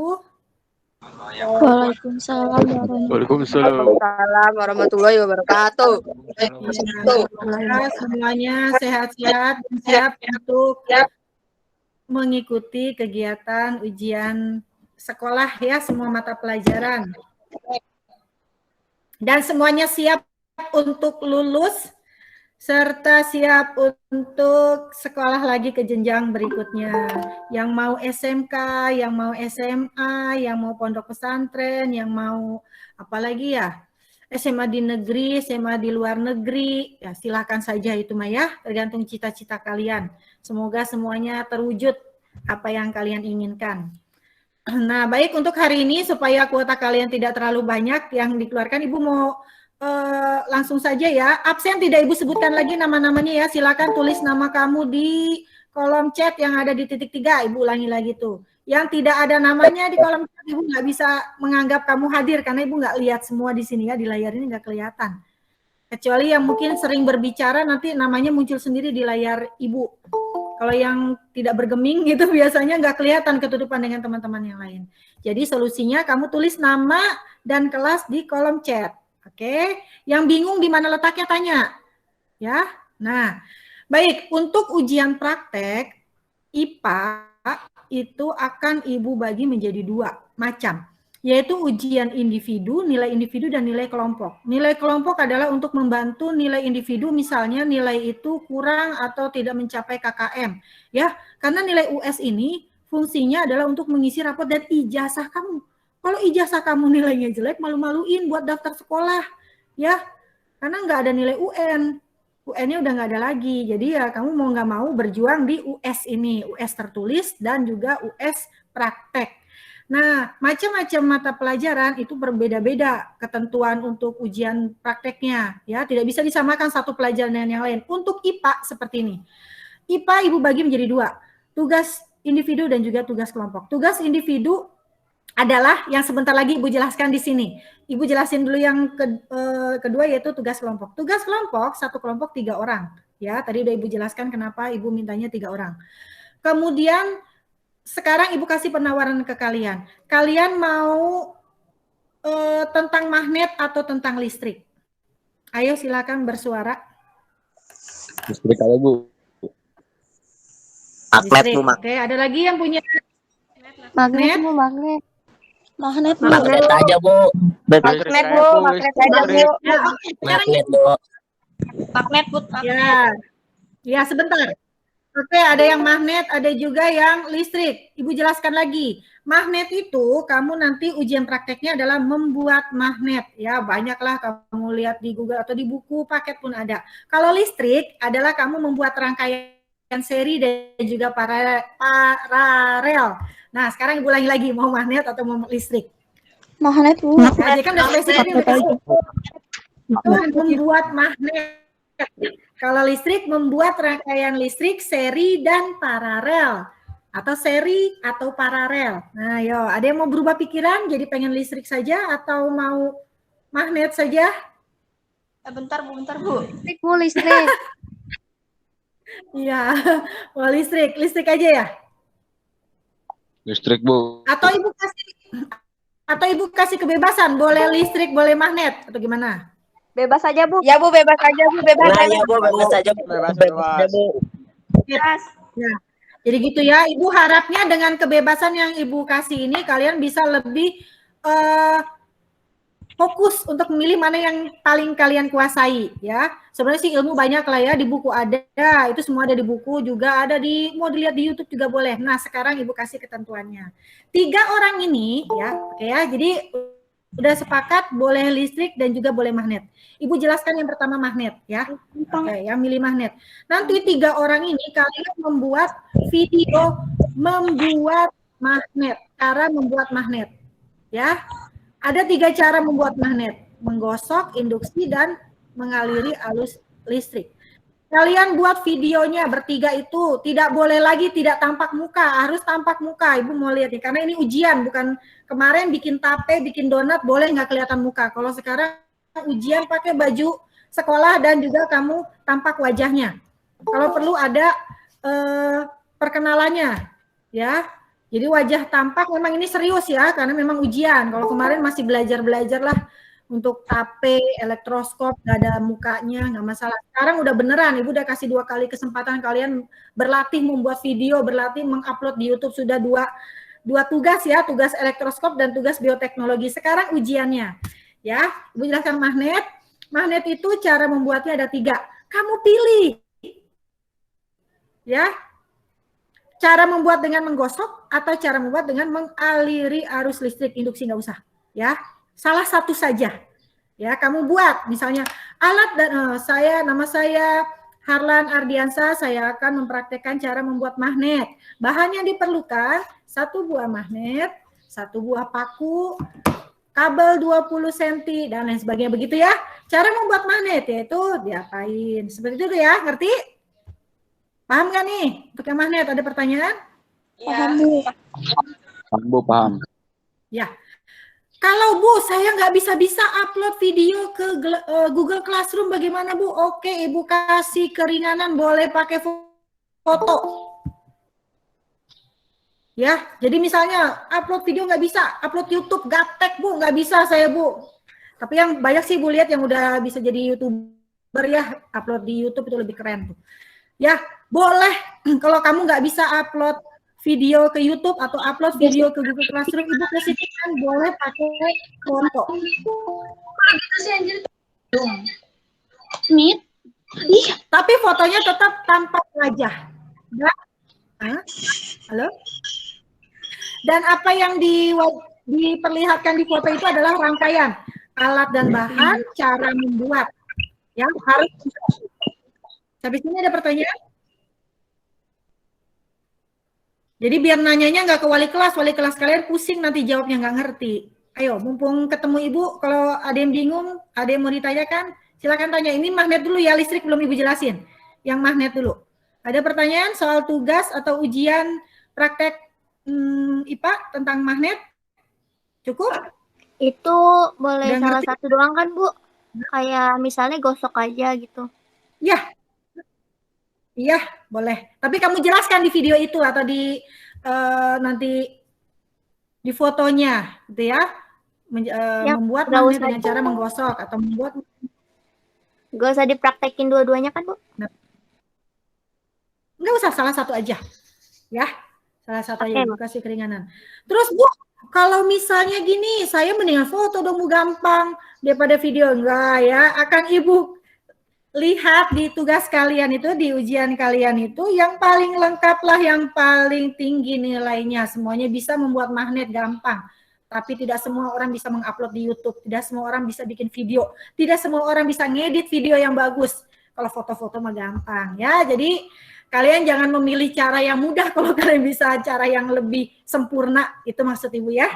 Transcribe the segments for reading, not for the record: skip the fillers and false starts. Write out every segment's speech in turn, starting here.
wabarakatuh. Waalaikumsalam warahmatullahi wabarakatuh. Ya, semuanya sehat-sehat dan siap untuk mengikuti kegiatan ujian sekolah ya, semua mata pelajaran. Dan semuanya siap untuk lulus serta siap untuk sekolah lagi ke jenjang berikutnya. Yang mau SMK, yang mau SMA, yang mau pondok pesantren, yang mau apalagi ya, SMA di negeri, SMA di luar negeri, ya silakan saja itu mah ya, tergantung cita-cita kalian. Semoga semuanya terwujud apa yang kalian inginkan. Nah, baik untuk hari ini supaya kuota kalian tidak terlalu banyak yang dikeluarkan, Ibu mau langsung saja ya. Absen tidak Ibu sebutkan lagi nama-namanya ya. Silakan tulis nama kamu di kolom chat yang ada di titik 3. Ibu ulangi lagi tuh. Yang tidak ada namanya di kolom chat, Ibu nggak bisa menganggap kamu hadir karena Ibu nggak lihat semua di sini ya, di layar ini nggak kelihatan. Kecuali yang mungkin sering berbicara nanti namanya muncul sendiri di layar Ibu. Kalau yang tidak bergeming gitu biasanya nggak kelihatan ketutupan dengan teman-teman yang lain. Jadi solusinya kamu tulis nama dan kelas di kolom chat. Oke, yang bingung di mana letaknya tanya. Ya. Nah, baik, untuk ujian praktek IPA itu akan Ibu bagi menjadi 2 macam, yaitu ujian individu, nilai individu dan nilai kelompok. Nilai kelompok adalah untuk membantu nilai individu, misalnya nilai itu kurang atau tidak mencapai KKM. Ya, karena nilai US ini fungsinya adalah untuk mengisi rapot dan ijazah kamu. Kalau ijazah kamu nilainya jelek, malu-maluin buat daftar sekolah, ya, karena nggak ada nilai UN. UN-nya udah nggak ada lagi, jadi ya kamu mau nggak mau berjuang di US ini, US tertulis dan juga US praktek. Nah, macam-macam mata pelajaran itu berbeda-beda ketentuan untuk ujian prakteknya, ya, tidak bisa disamakan satu pelajaran dengan yang lain. Untuk IPA seperti ini, IPA Ibu bagi menjadi 2, tugas individu dan juga tugas kelompok. Tugas individu adalah yang sebentar lagi Ibu jelaskan di sini. Ibu jelasin dulu yang kedua yaitu tugas kelompok. Tugas kelompok, satu kelompok 3 orang. Ya, tadi udah Ibu jelaskan kenapa Ibu mintanya 3 orang. Kemudian sekarang Ibu kasih penawaran ke kalian. Kalian mau tentang magnet atau tentang listrik? Ayo silakan bersuara. Listrik aja Bu. Magnet Bu. Oke, ada lagi yang punya magnet? Bu, magnet. Magnet aja Bu. Magnet Bu, magnet aja Bu. Magnet Bu. Magnet Bu. Ya. Ya, sebentar. Oke, ada yang magnet, ada juga yang listrik. Ibu jelaskan lagi. Magnet itu kamu nanti ujian prakteknya adalah membuat magnet. Ya, banyaklah kamu lihat di Google atau di buku paket pun ada. Kalau listrik adalah kamu membuat rangkaian seri dan juga paralel. Nah, sekarang Ibu ulangi lagi, mau magnet atau mau listrik? Magnet Bu. Nah, jadi kan udah spesifik. Membuat magnet. Kalau listrik membuat rangkaian listrik seri dan paralel atau seri atau paralel. Nah, yo, ada yang mau berubah pikiran jadi pengen listrik saja atau mau magnet saja? Bentar Bu. Listrik Bu, listrik. Iya, mau listrik aja ya? Listrik Bu. Atau Ibu kasih kebebasan, boleh listrik, boleh magnet atau gimana? Bebas aja Bu. Ya Bu, bebas aja Bu, bebas. Nah, ya Bu, bebas aja Bu. Bebas Bu. Ya. Jadi gitu ya, Ibu harapnya dengan kebebasan yang Ibu kasih ini kalian bisa lebih fokus untuk memilih mana yang paling kalian kuasai ya. Sebenarnya sih ilmu banyak lah ya, di buku ada, itu semua ada di buku, juga ada di, mau dilihat di YouTube juga boleh. Nah, sekarang Ibu kasih ketentuannya. 3 orang ini ya, oke ya. Jadi udah sepakat boleh listrik dan juga boleh magnet. Ibu jelaskan yang pertama magnet ya. Oke, yang milih magnet. Nanti 3 orang ini kalian membuat video membuat magnet, cara membuat magnet. Ya. Ada 3 cara membuat magnet, menggosok, induksi, dan mengaliri arus listrik. Kalian buat videonya bertiga itu, tidak boleh lagi tidak tampak muka, harus tampak muka. Ibu mau lihat nih, karena ini ujian, bukan kemarin bikin tape, bikin donat, boleh nggak kelihatan muka. Kalau sekarang ujian pakai baju sekolah dan juga kamu tampak wajahnya. Kalau perlu ada perkenalannya, ya. Jadi wajah tampak memang ini serius ya, karena memang ujian. Kalau kemarin masih belajar-belajar lah untuk tape, elektroskop, nggak ada mukanya, nggak masalah. Sekarang udah beneran, Ibu udah kasih 2 kali kesempatan kalian berlatih membuat video, berlatih mengupload di YouTube, sudah dua tugas ya, tugas elektroskop dan tugas bioteknologi. Sekarang ujiannya, ya. Ibu jelaskan magnet. Magnet itu cara membuatnya ada 3. Kamu pilih, ya. Cara membuat dengan menggosok atau cara membuat dengan mengaliri arus listrik, induksi nggak usah, ya. Salah satu saja, ya. Kamu buat, misalnya alat dan nama saya Harlan Ardiansa, saya akan mempraktekkan cara membuat magnet. Bahan yang diperlukan 1 buah magnet, 1 buah paku, kabel 20 cm dan lain sebagainya, begitu ya. Cara membuat magnet yaitu diapain? Seperti itu ya, ngerti? Paham nggak nih? Untuk yang magnet ada pertanyaan? Paham, Bu. Paham, Bu, paham. Ya. Kalau Bu, saya nggak bisa upload video ke Google Classroom, bagaimana Bu? Oke, Ibu kasih keringanan, boleh pakai foto. Ya, jadi misalnya upload video nggak bisa, upload YouTube gaptek Bu, nggak bisa saya Bu. Tapi yang banyak sih Bu lihat yang udah bisa jadi YouTuber ya, upload di YouTube itu lebih keren tuh. Ya, boleh. Kalau kamu nggak bisa upload video ke YouTube atau upload video ke Google Classroom, Ibu kasihkan boleh pakai foto. Tapi fotonya tetap tampak wajah. Ya? Halo? Dan apa yang diperlihatkan di foto itu adalah rangkaian alat dan bahan, cara membuat. Ya, harus. Sampai sini ada pertanyaan? Jadi biar nanyanya nggak ke wali kelas kalian pusing nanti jawabnya nggak ngerti. Ayo, mumpung ketemu Ibu, kalau ada yang bingung, ada yang mau ditanyakan, silakan tanya. Ini magnet dulu ya, listrik belum Ibu jelasin. Yang magnet dulu. Ada pertanyaan soal tugas atau ujian praktek IPA tentang magnet? Cukup? Itu boleh Udah salah ngerti? satu doang kan, Bu? Kayak misalnya gosok aja gitu. Ya. Iya, boleh. Tapi kamu jelaskan di video itu atau di nanti di fotonya, gitu ya. Membuat magnet dengan cara menggosok atau membuat. Gak usah dipraktekin dua-duanya kan, Bu? Enggak usah, salah satu aja. Ya, salah satu aja, Bu, kasih keringanan. Terus Bu, kalau misalnya gini, saya mendingan foto dong Bu, gampang daripada video. Enggak ya, akan Ibu lihat di tugas kalian itu, di ujian kalian itu, yang paling lengkap lah, yang paling tinggi nilainya. Semuanya bisa membuat magnet gampang. Tapi tidak semua orang bisa mengupload di YouTube. Tidak semua orang bisa bikin video. Tidak semua orang bisa ngedit video yang bagus. Kalau foto-foto mah gampang ya. Jadi kalian jangan memilih cara yang mudah kalau kalian bisa cara yang lebih sempurna. Itu maksud Ibu ya.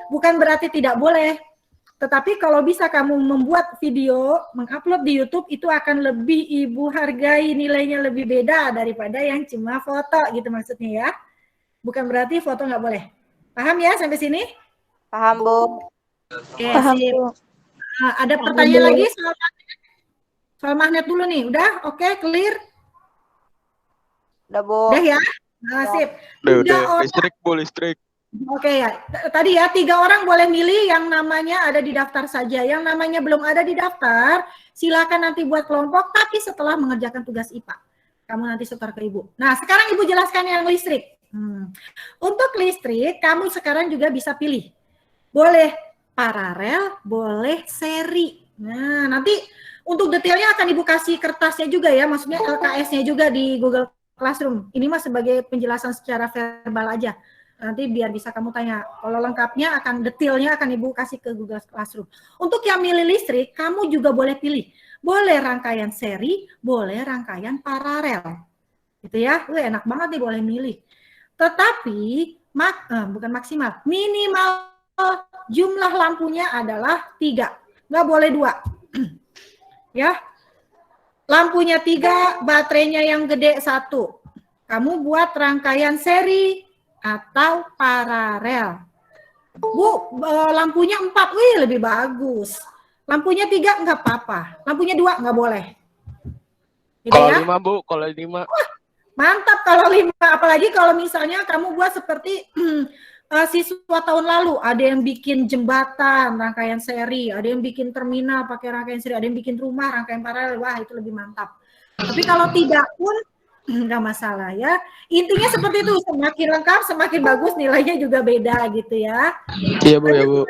Bukan berarti tidak boleh. Tetapi kalau bisa kamu membuat video, mengupload di YouTube, itu akan lebih Ibu hargai, nilainya lebih beda daripada yang cuma foto gitu maksudnya ya. Bukan berarti foto nggak boleh. Paham ya sampai sini? Paham, Bu. Oke, sip. Ada pertanyaan lagi soal magnet? Soal magnet dulu nih, udah? Oke, clear? Udah, Bu. Udah ya? Nah, sip. Udah. Listrik, Bu, listrik. Oke ya, tadi ya 3 orang boleh milih yang namanya ada di daftar saja. Yang namanya belum ada di daftar, silakan nanti buat kelompok, tapi setelah mengerjakan tugas IPA. Kamu nanti setor ke Ibu. Nah, sekarang Ibu jelaskan yang listrik. Untuk listrik, kamu sekarang juga bisa pilih. Boleh paralel, boleh seri. Nah, nanti untuk detailnya akan Ibu kasih kertasnya juga ya, maksudnya LKS-nya juga di Google Classroom. Ini mah sebagai penjelasan secara verbal aja. Nanti biar bisa kamu tanya. Kalau lengkapnya akan detailnya akan Ibu kasih ke Google Classroom. Untuk yang milih listrik, kamu juga boleh pilih. Boleh rangkaian seri, boleh rangkaian paralel. Gitu ya. Enak banget nih boleh milih. Tetapi bukan maksimal, minimal jumlah lampunya adalah 3. Nggak boleh 2. Ya. Lampunya 3, baterainya yang gede 1. Kamu buat rangkaian seri atau paralel. Bu, lampunya 4, wih lebih bagus. Lampunya 3 nggak apa-apa. Lampunya 2 nggak boleh. Gitu Kalau ya? 5, Bu, kalau 5. Mantap kalau 5, apalagi kalau misalnya kamu buat seperti siswa tahun lalu, ada yang bikin jembatan, rangkaian seri, ada yang bikin terminal pakai rangkaian seri, ada yang bikin rumah, rangkaian paralel, wah itu lebih mantap. Tapi kalau tidak pun, nggak masalah ya. Intinya seperti itu, semakin lengkap, semakin bagus, nilainya juga beda gitu ya. Iya Bu, ya Bu.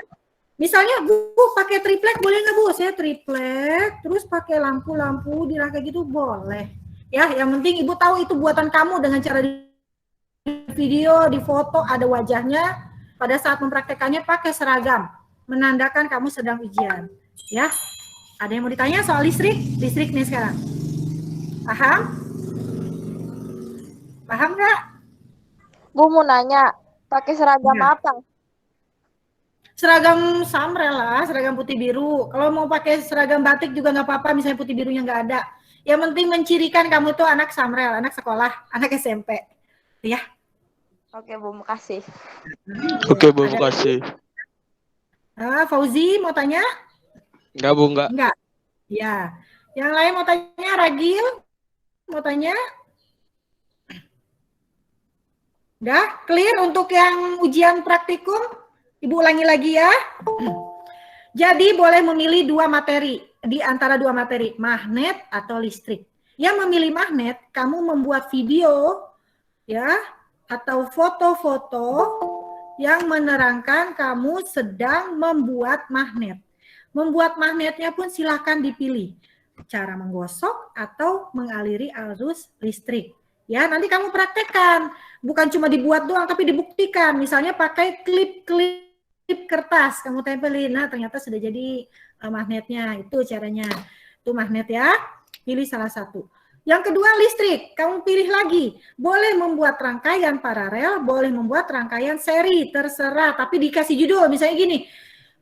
Misalnya Bu pakai triplek boleh nggak Bu? Saya triplek, terus pakai lampu-lampu dirangkai gitu boleh. Ya, yang penting Ibu tahu itu buatan kamu dengan cara di video, di foto ada wajahnya. Pada saat mempraktekannya pakai seragam, menandakan kamu sedang ujian. Ya, ada yang mau ditanya soal listrik? Listrik nih sekarang. Paham? Paham nggak? Bu mau nanya, pakai seragam Ya. apa? Seragam samrel lah, seragam putih biru. Kalau mau pakai seragam batik juga nggak apa-apa, misalnya putih birunya nggak ada. Yang penting mencirikan kamu tuh anak samrel, anak sekolah, anak SMP. Ya. Oke Bu, makasih. Oke Bu, makasih. Fauzi mau tanya? Enggak Bu, enggak. Enggak. Ya. Yang lain mau tanya, Ragil? Mau tanya? Udah clear untuk yang ujian praktikum? Ibu ulangi lagi ya. Jadi boleh memilih 2 materi, di antara 2 materi, magnet atau listrik. Yang memilih magnet, kamu membuat video ya atau foto-foto yang menerangkan kamu sedang membuat magnet. Membuat magnetnya pun silakan dipilih. Cara menggosok atau mengaliri arus listrik. Ya, nanti kamu praktekkan. Bukan cuma dibuat doang, tapi dibuktikan. Misalnya pakai klip-klip kertas, kamu tempelin. Nah, ternyata sudah jadi magnetnya. Itu caranya. Itu magnet ya. Pilih salah satu. Yang kedua listrik. Kamu pilih lagi. Boleh membuat rangkaian paralel, boleh membuat rangkaian seri. Terserah. Tapi dikasih judul. Misalnya gini.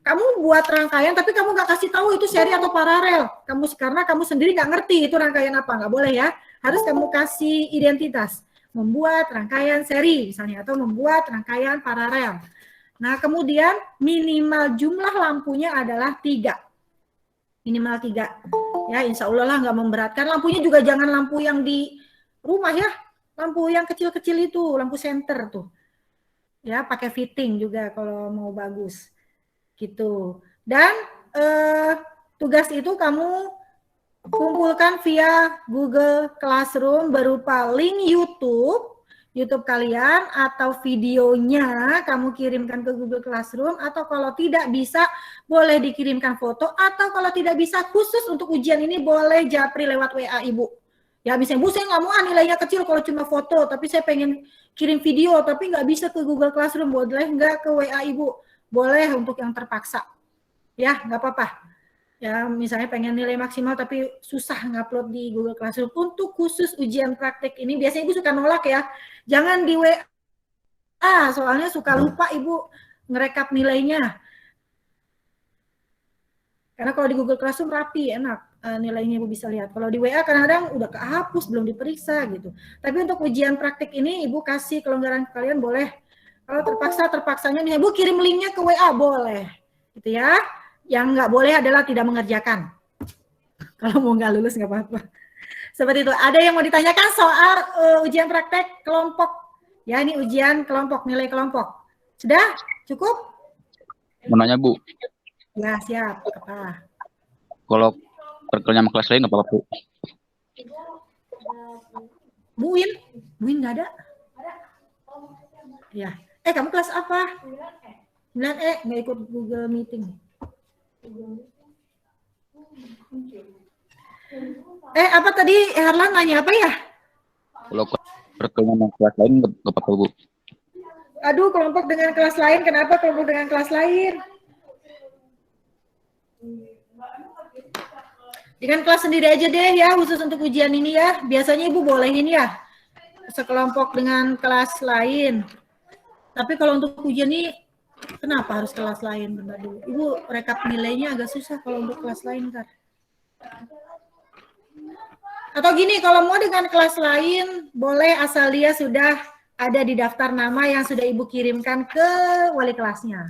Kamu buat rangkaian, tapi kamu nggak kasih tahu itu seri atau paralel. Karena kamu sendiri nggak ngerti itu rangkaian apa. Nggak boleh ya. Harus kamu kasih identitas. Membuat rangkaian seri misalnya. Atau membuat rangkaian paralel. Nah, kemudian minimal jumlah lampunya adalah 3. Minimal 3. Ya, insya Allah lah nggak memberatkan. Lampunya juga jangan lampu yang di rumah ya. Lampu yang kecil-kecil itu, lampu senter tuh. Ya, pakai fitting juga kalau mau bagus. Gitu. Dan tugas itu kamu kumpulkan via Google Classroom berupa link YouTube kalian atau videonya kamu kirimkan ke Google Classroom, atau kalau tidak bisa boleh dikirimkan foto, atau kalau tidak bisa khusus untuk ujian ini boleh japri lewat WA Ibu. Ya misalnya, Bu saya nggak mau nilainya kecil kalau cuma foto, tapi saya pengen kirim video tapi nggak bisa ke Google Classroom, boleh nggak ke WA Ibu? Boleh untuk yang terpaksa. Ya nggak apa-apa. Ya misalnya pengen nilai maksimal tapi susah ngupload di Google Classroom. Untuk khusus ujian praktek ini biasanya Ibu suka nolak ya. Jangan di WA, soalnya suka lupa Ibu ngerekap nilainya. Karena kalau di Google Classroom rapi, enak nilainya Ibu bisa lihat. Kalau di WA kadang-kadang udah kehapus, belum diperiksa gitu. Tapi untuk ujian praktek ini Ibu kasih kelonggaran ke kalian boleh. Kalau terpaksanya misalnya, Bu kirim linknya ke WA, boleh. Gitu ya. Yang nggak boleh adalah tidak mengerjakan. Kalau mau nggak lulus nggak apa-apa. Seperti itu. Ada yang mau ditanyakan soal ujian praktek kelompok? Ya, ini ujian kelompok, nilai kelompok. Sudah? Cukup? Mau nanya Bu, Ya, siap. Apa? kalau perkelnya sama kelas lain apa Bu? Bu Win nggak ada? Ya. Kamu kelas apa? 9E, nggak ikut Google Meeting. Apa tadi Herlan nanya apa ya? Kalau perkelnya sama kelas lain nggak apa-apa Bu? Aduh, kelompok dengan kelas lain. Kenapa kelompok dengan kelas lain? Dengan kelas sendiri aja deh ya, khusus untuk ujian ini ya. Biasanya Ibu bolehin ya, sekelompok dengan kelas lain. Tapi kalau untuk ujian ini, kenapa harus kelas lain? Bentar dulu. Ibu rekap nilainya agak susah kalau untuk kelas lain, Kak. Atau gini, kalau mau dengan kelas lain, boleh asal dia sudah ada di daftar nama yang sudah Ibu kirimkan ke wali kelasnya.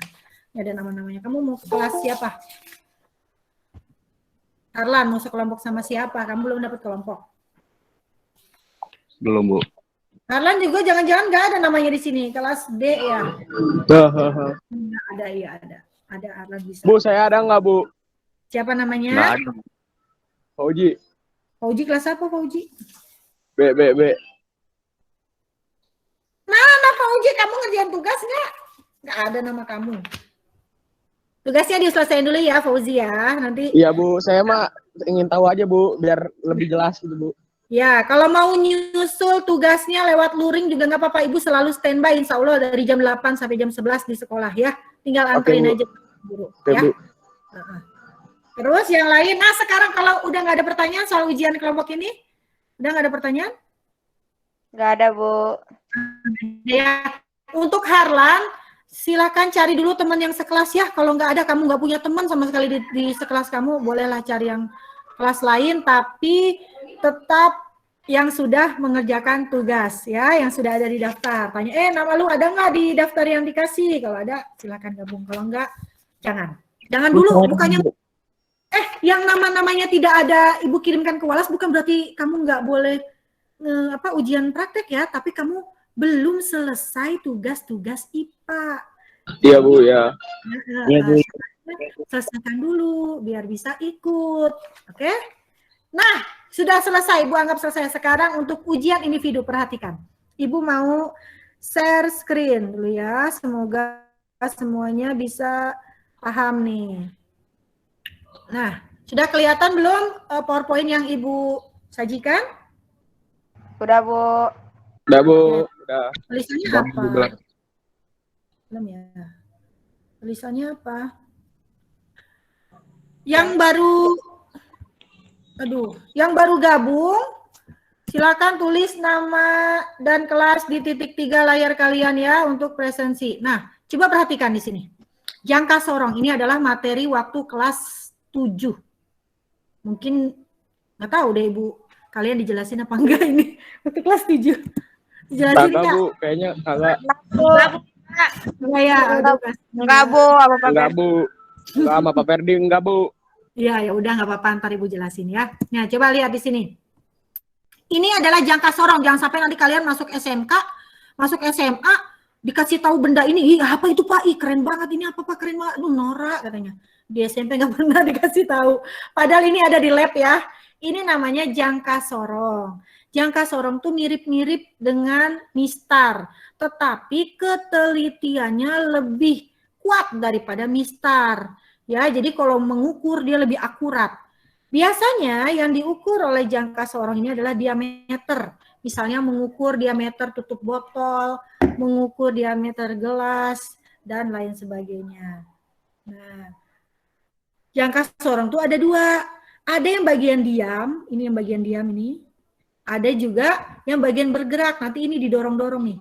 Ya, ada nama-namanya. Kamu mau kelas siapa? Arlan, mau sekelompok sama siapa? Kamu belum dapat kelompok? Belum Bu. Harlan juga jangan-jangan nggak ada namanya di sini, kelas D ya? Nggak ada, iya ada. Ada Harlan bisa. Bu, saya ada nggak, Bu? Siapa Nggak namanya? ada. Fauji. Fauji kelas apa Fauji? B. Mana Fauji, kamu ngerjain tugas nggak? Nggak ada nama kamu. Tugasnya diselesaikan dulu ya Fauzi ya, nanti. Iya, Bu. Saya mah ingin tahu aja, Bu, biar lebih jelas gitu, Bu. Ya, kalau mau nyusul tugasnya lewat luring juga nggak apa-apa. Ibu selalu standby insya Allah dari jam 8 sampai jam 11 di sekolah ya. Tinggal anterin Bu. aja guru Oke, ya. Bu. Terus yang lain, nah sekarang kalau udah nggak ada pertanyaan soal ujian kelompok ini, udah nggak ada pertanyaan? Nggak ada, Bu. Ya, untuk Harlan, silakan cari dulu teman yang sekelas ya. Kalau nggak ada, kamu nggak punya teman sama sekali di sekelas kamu, bolehlah cari yang kelas lain, tapi tetap yang sudah mengerjakan tugas ya, yang sudah ada di daftar. Tanya, nama lu ada nggak di daftar yang dikasih? Kalau ada, silakan gabung. Kalau nggak, jangan. Jangan dulu, bukannya yang nama-namanya tidak ada Ibu kirimkan ke Walas, bukan berarti kamu nggak boleh ujian praktek ya, tapi kamu belum selesai tugas-tugas IPA. Iya, Bu, ya. Iya, Bu. Selesaikan dulu biar bisa ikut. Oke? Nah, sudah selesai. Ibu anggap selesai. Sekarang untuk ujian individu, perhatikan. Ibu mau share screen dulu ya. Semoga semuanya bisa paham nih. Nah, sudah kelihatan belum PowerPoint yang Ibu sajikan? Udah, Bu. Udah, Bu. Udah. Tulisannya Udah, apa? udah. Belum ya. Tulisannya apa? Yang baru, yang baru gabung, silakan tulis nama dan kelas di titik 3 layar kalian ya untuk presensi. Nah, coba perhatikan di sini. Jangka sorong ini adalah materi waktu kelas 7. Mungkin nggak tahu deh Ibu, kalian dijelasin apa enggak ini waktu kelas 7. Dijelasin Kagak, enggak? Bu. Kayaknya kagak. Enggak ya? Enggak, Bu. Apa-apa. Enggak, Bu. Enggak sama Pak Ferdi, enggak, Bu. Iya, ya udah nggak apa-apa, ntar Ibu jelasin ya. Nah, coba lihat di sini. Ini adalah jangka sorong, jangan sampai nanti kalian masuk SMK, masuk SMA, dikasih tahu benda ini, ih apa itu Pak, ih keren banget, ini apa Pak, keren banget, norak katanya. Di SMP nggak pernah dikasih tahu. Padahal ini ada di lab ya. Ini namanya jangka sorong. Jangka sorong tuh mirip-mirip dengan mistar, tetapi ketelitiannya lebih kuat daripada mistar. Ya, jadi kalau mengukur dia lebih akurat. Biasanya yang diukur oleh jangka sorong ini adalah diameter. Misalnya mengukur diameter tutup botol, mengukur diameter gelas, dan lain sebagainya. Nah, jangka sorong itu ada 2. Ada yang bagian diam, ini yang bagian diam ini. Ada juga yang bagian bergerak, nanti ini didorong-dorong nih.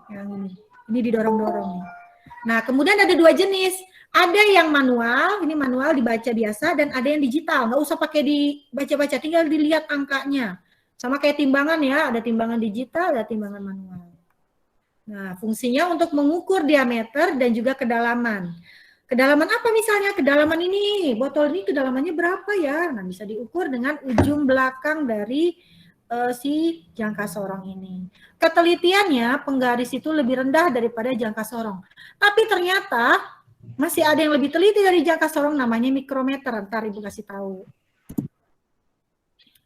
Yang ini didorong-dorong nih. Nah, kemudian ada 2 jenis. Ada yang manual, ini manual dibaca biasa, dan ada yang digital. Nggak usah pakai dibaca-baca, tinggal dilihat angkanya. Sama kayak timbangan ya, ada timbangan digital, ada timbangan manual. Nah, fungsinya untuk mengukur diameter dan juga kedalaman. Kedalaman apa misalnya? Kedalaman ini, botol ini kedalamannya berapa ya? Nah, bisa diukur dengan ujung belakang dari si jangka sorong ini. Ketelitiannya, penggaris itu lebih rendah daripada jangka sorong. Tapi ternyata masih ada yang lebih teliti dari jangka sorong, namanya mikrometer. Ntar Ibu kasih tahu.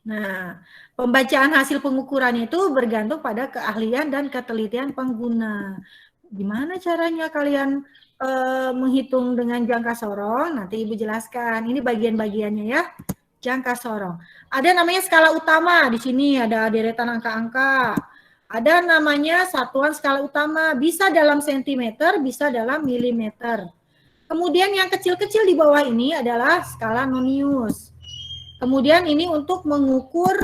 Nah, pembacaan hasil pengukuran itu bergantung pada keahlian dan ketelitian pengguna. Gimana caranya kalian menghitung dengan jangka sorong? Nanti Ibu jelaskan. Ini bagian-bagiannya ya. Jangka sorong. Ada namanya skala utama. Di sini ada deretan angka-angka. Ada namanya satuan skala utama. Bisa dalam sentimeter, bisa dalam milimeter. Kemudian yang kecil-kecil di bawah ini adalah skala Nonius. Kemudian ini untuk mengukur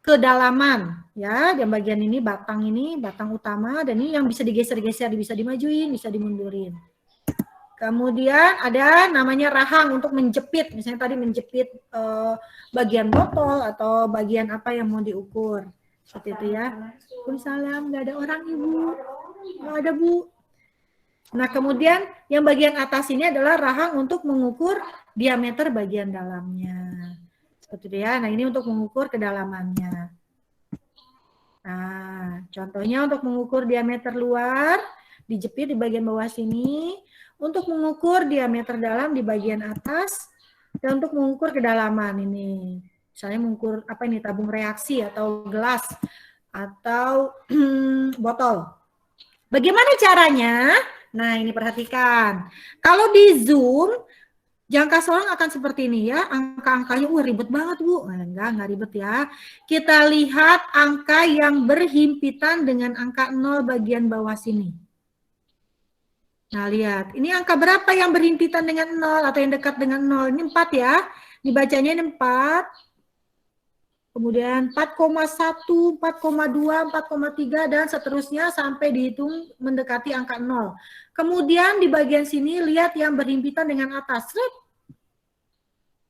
kedalaman, ya. Yang bagian ini batang utama, dan ini yang bisa digeser-geser, bisa dimajuin, bisa dimundurin. Kemudian ada namanya rahang untuk menjepit, misalnya tadi menjepit bagian botol atau bagian apa yang mau diukur, seperti itu ya. Waalaikumsalam, nggak ada orang Ibu, nggak ada Bu. Nah, kemudian yang bagian atas ini adalah rahang untuk mengukur diameter bagian dalamnya. Seperti itu ya. Nah, ini untuk mengukur kedalamannya. Nah, contohnya untuk mengukur diameter luar, dijepit di bagian bawah sini. Untuk mengukur diameter dalam di bagian atas. Dan untuk mengukur kedalaman ini. Misalnya mengukur apa ini, tabung reaksi atau gelas. Atau botol. Bagaimana caranya? Nah, ini perhatikan. Kalau di zoom, jangka seorang akan seperti ini ya. Angka-angkanya, ribet banget Bu. Enggak ribet ya. Kita lihat angka yang berhimpitan dengan angka 0 bagian bawah sini. Nah, lihat. Ini angka berapa yang berhimpitan dengan 0 atau yang dekat dengan 0? Ini 4 ya. Dibacanya ini 4. Kemudian 4,1, 4,2, 4,3, dan seterusnya sampai dihitung mendekati angka 0. Kemudian di bagian sini lihat yang berhimpitan dengan atas.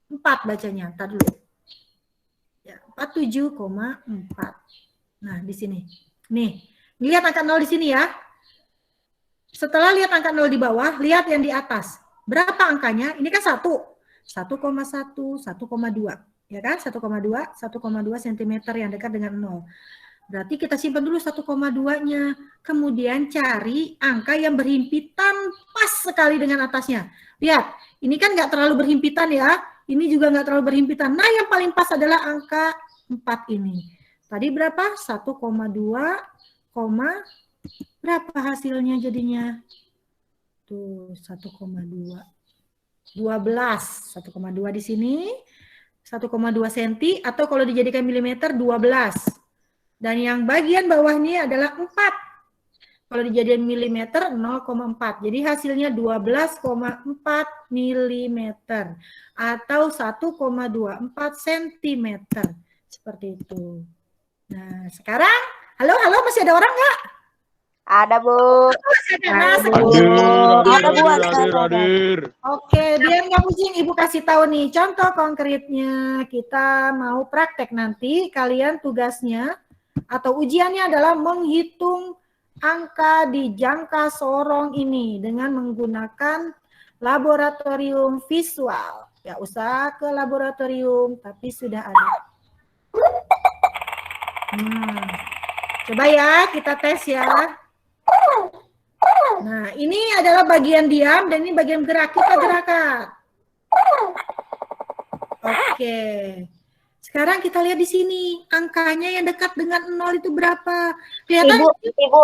4 bacanya. Ntar dulu. Ya, 47,4. Nah, di sini. Nih, lihat angka 0 di sini ya. Setelah lihat angka 0 di bawah, lihat yang di atas. Berapa angkanya? Ini kan 1. 1,1, 1,2. Ya kan? 1,2 cm yang dekat dengan 0. Berarti kita simpan dulu 1,2-nya. Kemudian cari angka yang berhimpitan pas sekali dengan atasnya. Lihat, ini kan nggak terlalu berhimpitan ya. Ini juga nggak terlalu berhimpitan. Nah, yang paling pas adalah angka 4 ini. Tadi berapa? 1,2, berapa hasilnya jadinya? Tuh, 1,2. 12. 1,2 di sini. 1,2 cm atau kalau dijadikan milimeter 12. Dan yang bagian bawah ini adalah 4. Kalau dijadikan milimeter 0,4. Jadi hasilnya 12,4 milimeter atau 1,24 cm. Seperti itu. Nah, sekarang halo masih ada orang nggak? Ada Bu. Hadir. Oke, biar nggak pusing, Ibu kasih tahu nih contoh konkretnya. Kita mau praktek nanti. Kalian tugasnya atau ujiannya adalah menghitung angka di jangka sorong ini dengan menggunakan laboratorium visual. Ya usah ke laboratorium, tapi sudah ada. Coba ya, kita tes ya. Nah, ini adalah bagian diam dan ini bagian gerak. Kita gerakan. Oke. Sekarang kita lihat di sini. Angkanya yang dekat dengan 0 itu berapa? Kelihatan? Ibu,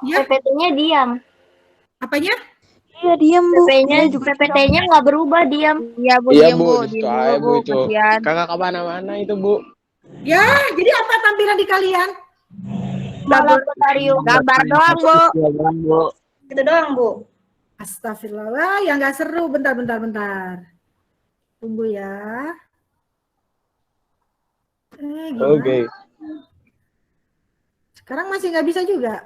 Ya. PPT-nya diam. Apanya? Iya diam Bu. PPT-nya nggak berubah, diam. Iya Bu, Iya diam Bu, Bu. di situ Diam aja dulu, Bu itu. kasihan. Kagak kemana-mana itu Bu. Ya, jadi apa tampilan di kalian? Laboratorium. Gambar doang Bu. Itu doang, Bu. Astagfirullah, yang nggak seru. Bentar. Tunggu ya. Gimana? Oke. Sekarang masih nggak bisa juga.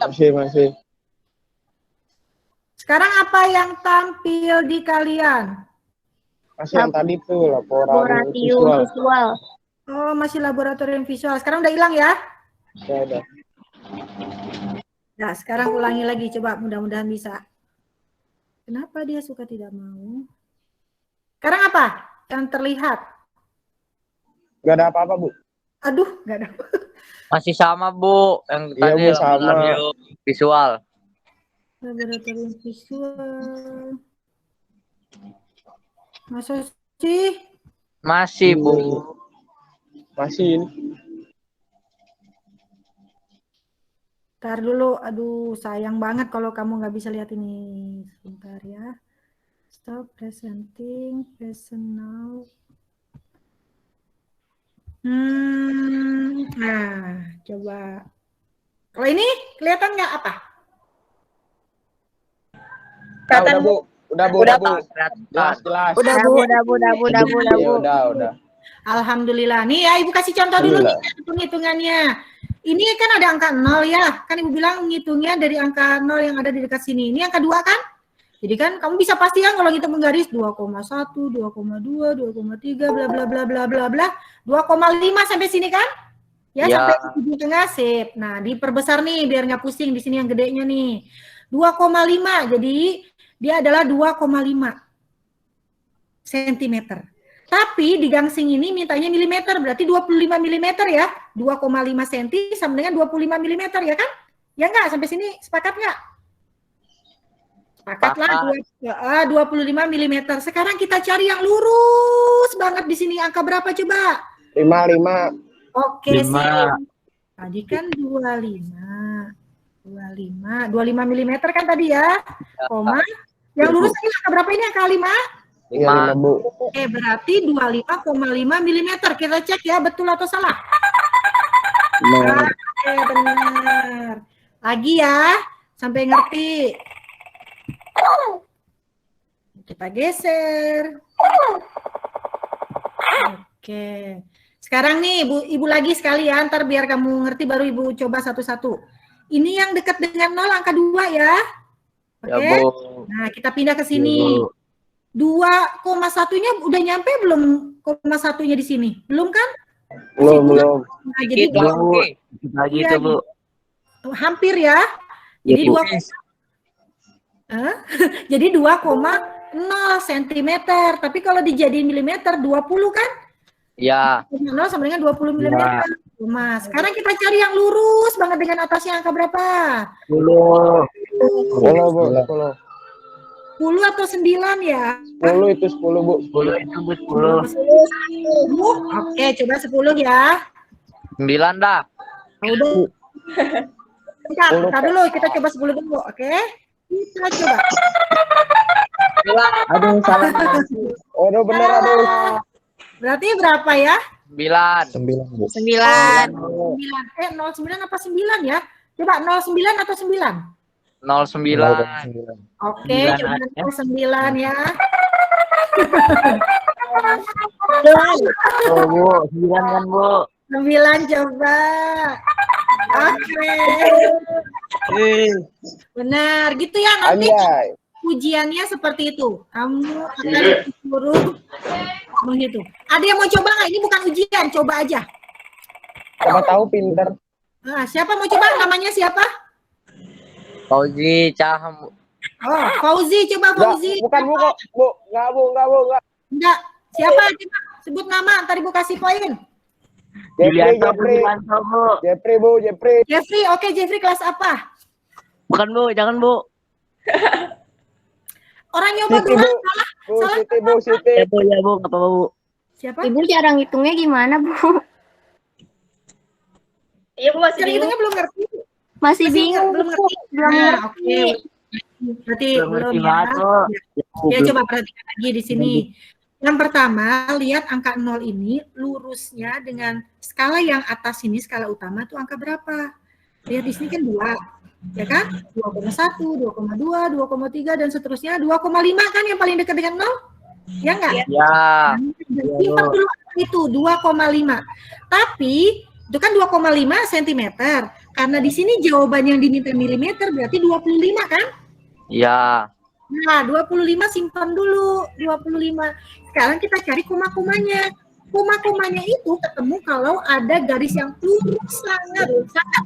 Masih. Sekarang apa yang tampil di kalian? Masih yang tadi tuh laporan Laboratorium visual. visual. Oh, masih laboratorium visual. Sekarang udah hilang ya? Ya udah. Nah, sekarang ulangi lagi. Coba, mudah-mudahan bisa. Kenapa dia suka tidak mau? Sekarang apa yang terlihat? Gak ada apa-apa Bu. Aduh, nggak ada. Masih sama Bu, yang Iya, tadi Bu, sama. laboratorium visual. Laboratorium visual. Masa sih? Masih Bu. Masih ini. Ntar dulu, aduh sayang banget kalau kamu nggak bisa lihat ini. Sebentar ya. Stop presenting, present now. Nah, coba. Kalau ini kelihatan nggak apa? Udah Bu. Udah Bu. Jelas. Udah Bu. Iya, udah. Alhamdulillah. Nih ya, Ibu kasih contoh dulu nih hitung-hitungannya. Ini kan ada angka 0 ya. Kan Ibu bilang ngitungnya dari angka 0 yang ada di dekat sini. Ini angka 2 kan? Jadi kan kamu bisa pastikan kalau kita menggaris 2,1, 2,2, 2,3, bla bla bla bla bla bla. 2,5 sampai sini kan? Ya, Ya. sampai di tengah sip. Nah, diperbesar nih biar nggak pusing di sini yang gedenya nih. 2,5. Jadi dia adalah 2,5 cm. Tapi di gangsing ini mintanya milimeter, berarti 25 milimeter ya. 2,5 cm sama dengan 25 milimeter ya kan? Ya enggak? Sampai sini sepakat enggak? Sepakatlah 25 milimeter. Sekarang kita cari yang lurus banget di sini. Angka berapa coba? 5. Oke, 5. sip. Tadi kan 25 milimeter kan tadi ya. Koma. Yang lurus ini angka berapa ini? Angka 5? 5, Bu. Oke, berarti 25,5 milimeter. Kita cek ya, betul atau salah? Benar. Oke, benar. Lagi ya, sampai ngerti. Kita geser. Oke. Sekarang nih, Ibu lagi sekali ya, ntar biar kamu ngerti baru Ibu coba satu-satu. Ini yang dekat dengan 0 angka 2 ya. Oke. Ya, Bu. Nah, kita pindah ke sini. 2,1-nya udah nyampe belum? 0,1-nya di sini? Belum kan? Belum. Nah, jadi Gitu, Bu. Lagi Iya, itu, Bu. hampir ya. Jadi Bu. 2 jadi 2,0 cm. Tapi kalau dijadiin milimeter 20 kan? Ya. 0 sama dengan 20 mm. Mas, sekarang kita cari yang lurus banget dengan atasnya angka berapa? 10. 10, Bu. 10. 10 atau 9 ya? 10 itu 10, Bu. 10 itu, Bu. 10. 10. Oke, coba 10 ya. 9 dah. Udah. Bentar dulu, kita coba 10 dulu, oke? Kita coba. Aduh, salah. Aduh, benar, aduh. Berarti berapa ya? 9. 9, Bu. 9. 9. 09 apa 9 ya? Coba 09 atau 9? 09. Oke, 9 coba aja. 9 ya. Oh, Bu. 9 kan, Bu. 9 coba. Oke. Benar, gitu ya nanti Anjay. ujiannya seperti itu. Kamu akan disuruh menghitung. Ada yang mau coba nggak? Ini bukan ujian, coba aja. Siapa tahu pinter. Nah, siapa mau coba? Namanya siapa? Fauzi, Caham. Oh, Fauzi, coba Enggak, Fauzi. bukan, Bu, kok. Bu. Enggak, Bu. Enggak. Siapa? Coba sebut nama, ntar Ibu kasih poin. Jeffrey, Bu. Jeffrey, oke Jeffrey kelas apa? Bukan, Bu. Jangan, Bu. Orang nyoba Siti, dulu. Bu. Salah. Bu, Siti. Ya, Bu. Ya, Bu. Nggak apa-apa, Bu. Siapa? Ibu cara ngitungnya gimana, Bu? Iya, Bu, masih Cara bingung. hitungnya belum ngerti. Masih Masih bingung, belum Bu. ngerti. Belum Nah, ngerti. oke. Berarti Belum belum ngerti ya. banget, Bu. Ya, coba perhatikan lagi di sini. Yang pertama, lihat angka 0 ini lurusnya dengan skala yang atas ini, skala utama tuh angka berapa? Lihat di sini kan 2, ya kan? 2,1, 2,2, 2,3 dan seterusnya. 2,5 kan yang paling dekat dengan 0? Ya enggak? Ya. Simpan dulu itu 2,5. Tapi itu kan 2,5 cm. Karena di sini jawaban yang diminta milimeter berarti 25 kan? Ya. Nah, 25 simpan dulu, 25. Sekarang kita cari koma-komanya. Koma-komanya itu ketemu kalau ada garis yang lurus, sangat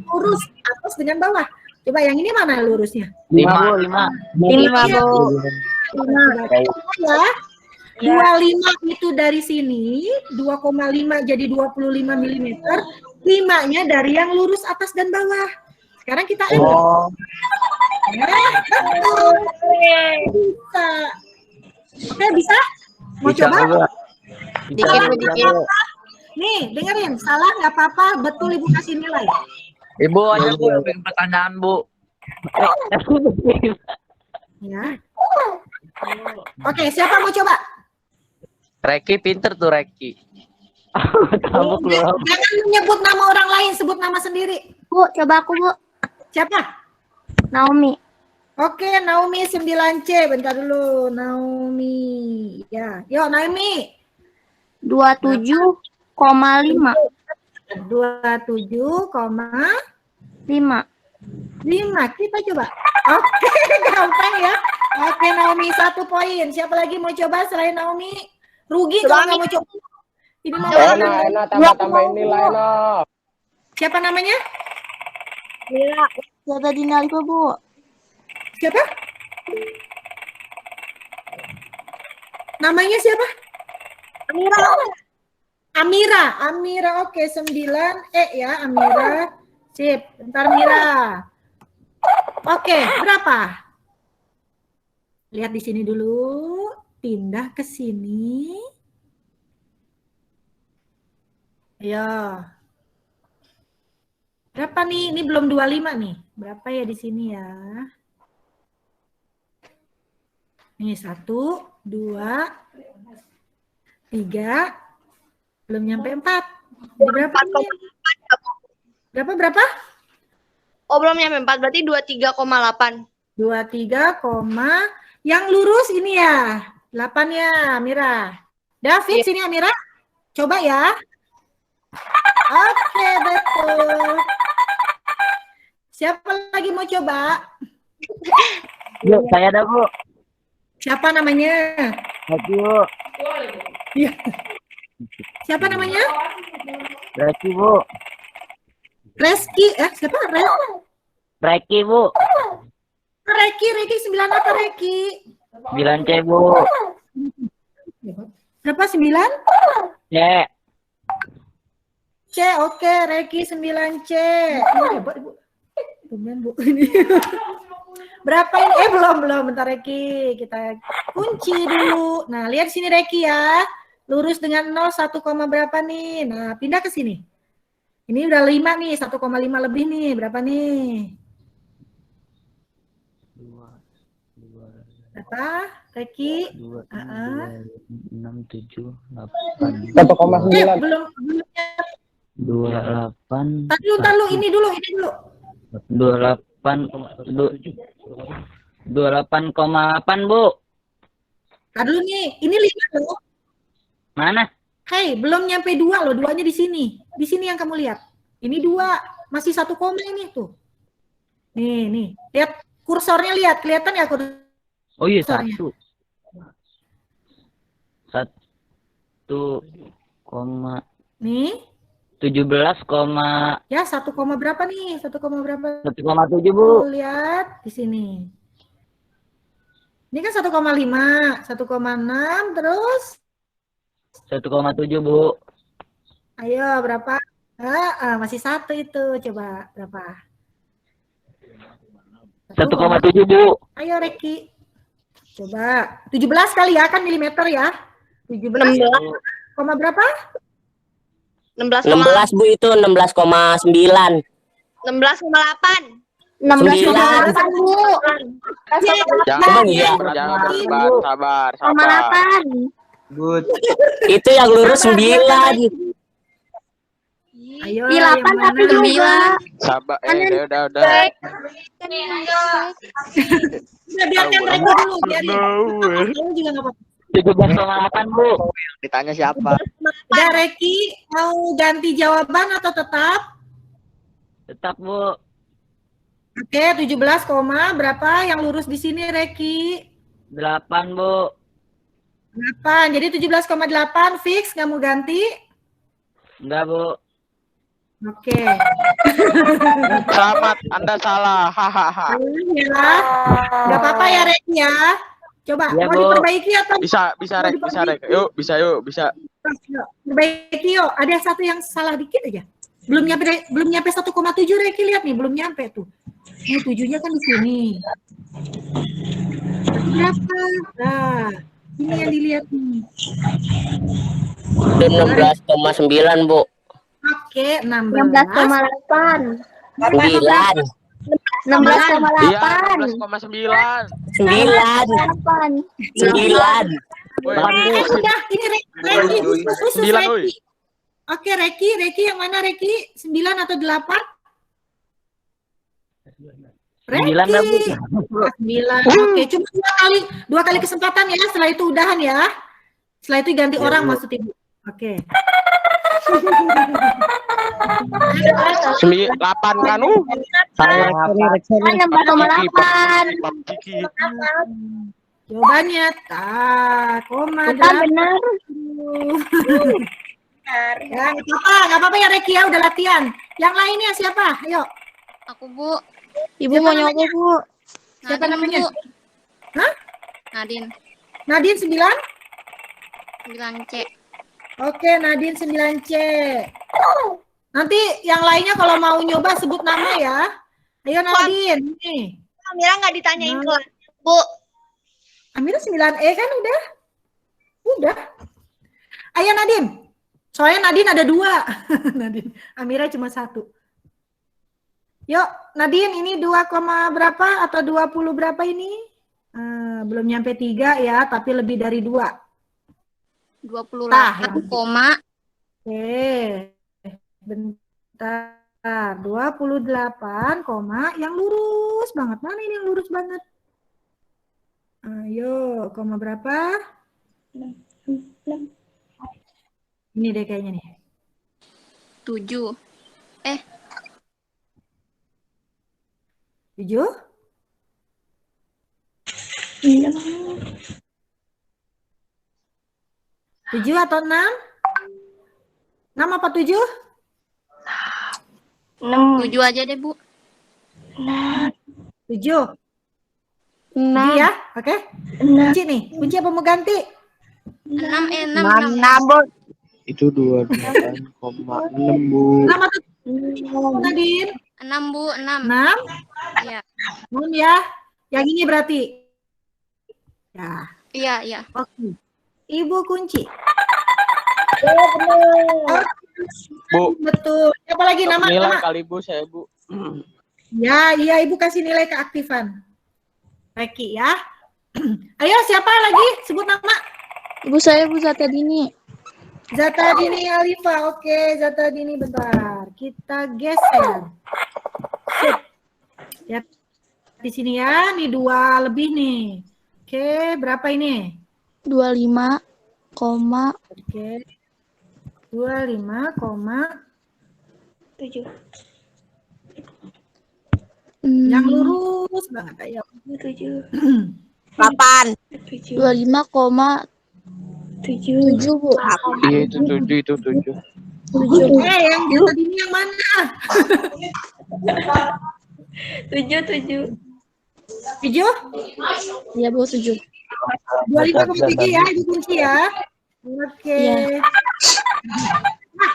lurus atas dengan bawah. Coba yang ini mana lurusnya? 5, Bu. 5. 5, Bu. Ya. 25 itu dari sini, 2,5 jadi 25 mm. 5-nya dari yang lurus atas dan bawah. Sekarang kita Oh. betul. Bisa. Oke, bisa? Mau Bisa, coba? Bu. Dikit, Bu, dikit. Nih, dengerin. Salah nggak apa-apa, betul Ibu kasih nilai. Ibu aja, Bu. Bikin pertanyaan, Bu. Ya. Oke, siapa mau coba? Reki pinter tuh, Reki. Tahu belum? Jangan menyebut nama orang lain, sebut nama sendiri. Bu, coba aku, Bu. Siapa? Naomi. Oke, Naomi 9C. Bentar dulu, Naomi. Ya, yuk Naomi. 27,5. 27,5. 5. Kita coba. Oke, gampang ya. Oke, Naomi 1 poin. Siapa lagi mau coba selain Naomi? Rugi kalau nggak mau coba. Ini mau Enak, tambah-tambahin nilai, no. Siapa namanya? Siapa Dina Alifa, Bu? Siapa? Namanya siapa? Amira, oke, 9 ya, Amira. Sip, bentar Mira. Oke, berapa? Lihat di sini dulu, pindah ke sini. Ayo. Berapa nih? Ini belum 25 nih. Berapa ya di sini ya? Ini 1, 2, 3, belum nyampe 4. Ini berapa nih? Berapa? Oh, belum nyampe 4, berarti 23,8. 23, yang lurus ini ya. 8 ya, Mira. David, sini Amira. Coba ya. Oke, betul. Siapa lagi mau coba? Yuk, saya ada, Bu. Siapa namanya? Reki, Bu. Iya. Siapa namanya? Reki, Bu. Reski. Siapa? Reki, Bu. Reki 9 apa Reki? 9C, Bu. Berapa 9? C. C, oke. Reki 9C. Hebat, Ibu. Tumben, Bu. Ini. Berapa ini? Belum. Bentar, Reki. Kita kunci dulu. Nah, lihat sini, Reki ya. Lurus dengan 0, 1, berapa nih? Nah, pindah ke sini. Ini udah 5 nih, 1,5 lebih nih. Berapa nih? Berapa, Reki? 6, 7, 8. 1,9. Belum. 28. Tadi lu, ini dulu. 28,8, Bu. Tadi dulu nih, ini 5 loh. Mana? Hei, belum nyampe 2 loh, 2-nya di sini. Di sini yang kamu lihat. Ini 2, masih 1 ini tuh. Nih. Lihat kursornya, lihat. Kelihatan ya kursornya? Oh iya, 1. 1, Nih. 17, Ya, 1, berapa nih? 1, berapa? 1,7, Bu. Tuh, lihat di sini. Ini kan 1,5, 1,6, terus 1,7, Bu. ayo berapa? Masih 1 itu. Coba berapa? 1,7, Bu. Ayo Reki. Coba 17 kali ya, kan milimeter ya. 17, 16. berapa? 16,8. Bu, itu 16,9. 16,8. 16,8, Bu. Jangan Iya. sabar. 8. Itu yang lurus 9. Ayo. Di 8 yang tapi mana? 9. Sabar. Udah. Udah, biarkan Reki dulu. Kamu juga nggak apa-apa. 17,8, Bu. Ditanya siapa? Udah, Reki mau ganti jawaban atau tetap? Tetap, Bu. Oke, 17, berapa yang lurus di sini Reki? 8, Bu. 8. Jadi 17,8 fix, nggak mau ganti? Enggak, Bu. Oke. Selamat, Anda salah. Hahaha. Ya. Nggak apa-apa ya Reki ya. Coba Ya, mau Bu. diperbaiki atau Bisa Rek. Yuk, bisa. perbaiki yuk. Ada satu yang salah dikit aja. Belum nyampe 1,7 Reki, lihat nih, belum nyampe tuh. Ini 7-nya kan di sini. Berapa? Nah, ini yang dilihat nih. Itu 16,9, Bu. Oke, 16. 16,8. 9. 16,8. Iya, 16,9. 9. 9. Udah, ini Reki, khusus 9, woi. Reki. Oke, Reki yang mana Reki? 9 atau 8? 9 dah, Bu. 9. Oke, cuma 2 kali kesempatan ya, setelah itu udahan ya. Setelah itu ganti orang maksud Ibu. Oke. 8 kan? 16,8. Jawabannya koma Benar. Ya, nggak apa-apa ya Reki ya, udah latihan. Yang lainnya siapa? Ayo. Aku, Bu. Ibu Siapa mau namanya? nyoba, Bu. Siapa Nadine, namanya? Bu. Hah? Nadine. Nadine 9? 9C. Oke, Nadine 9C. Nanti yang lainnya kalau mau nyoba sebut nama ya. Ayo Nadine, nih. Amira nggak ditanyain Nah. kelas, Bu. Amira 9E kan udah? Udah. Ayo Nadine. Soalnya Nadine ada 2. Nadine. Amira cuma 1. Yuk, Nadine ini 2, berapa atau 20 berapa ini? Belum nyampe 3 ya, tapi lebih dari 2. 28, koma. Oke. Bentar. 28, yang lurus banget. Mana ini yang lurus banget? Ayo, koma berapa? Ini deh kayaknya nih. 7. 7? 7 atau 6? 6 apa 7? 7 aja deh, Bu. 7. 7 ya, oke? Kunci nih, kunci apa mau ganti? 6, 6, 6, Bu. Itu 28,6, Bu. 6 atau 7, Nadine? 6, Bu, 6. 6? Iya. 6 ya. Yang ini berarti? Ya, Iya, iya. oke. Ibu kunci. Bu, Betul. Siapa lagi nama? nilai Nama? kali, Bu, saya, Bu. Ya, iya Ibu kasih nilai keaktifan. Reki ya. Ayo siapa lagi? Sebut nama. Ibu saya Bu Zata Dini. Zata Dini Alifa. Oke, Zata Dini bentar. Kita geser. Sip. Ya, di sini ya. Nih 2 lebih nih. Oke, berapa ini? 25, koma. Oke. 25,7. Yang lurus banget ayo. 8. 25,7 Bu. Iya, itu 7, itu 7. Yang Zata Dini yang mana? 7. 7? Iya Bu, 7. 25,7 ya, Ibu kunci ya. Oke. Iya.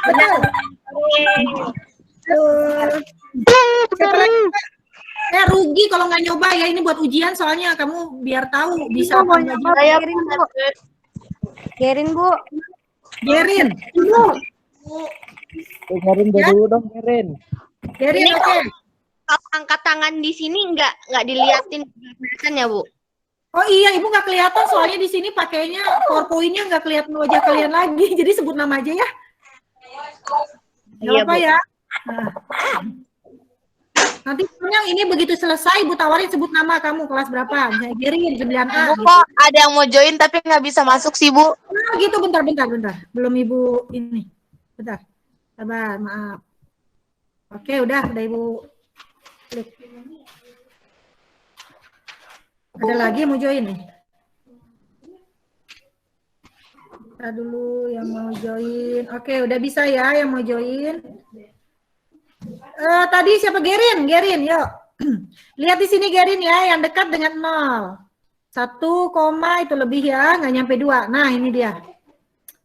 Betul. Siapa lagi, Pak? Rugi kalau nggak nyoba ya, ini buat ujian soalnya kamu biar tahu bisa apa enggak. Gerin, Bu. Gerin. Gerin dulu dong, Gerin. Gerin, Ini oke. Kalau angkat tangan di sini nggak diliatin kelihatan ya, Bu? Oh iya, Ibu nggak kelihatan soalnya di sini pakainya PowerPoint-nya nggak kelihatan wajah kalian lagi. Jadi sebut nama aja ya. Nggak Iya, apa Bu. ya. Nah. Nanti yang ini begitu selesai, Ibu tawarin sebut nama kamu kelas berapa. Misalnya Gerin 9A. Bu, kok ada yang mau join tapi nggak bisa masuk sih, Bu? Nah, gitu, bentar. Belum Ibu ini. Bentar. Sabar, maaf. Oke, udah Ibu klik. Ada lagi yang mau join nih? Kita dulu yang mau join. Oke, udah bisa ya yang mau join. Tadi siapa Gerin? Gerin, yuk. Lihat di sini Gerin ya, yang dekat dengan 0. 1, itu lebih ya, nggak nyampe 2. Nah, ini dia.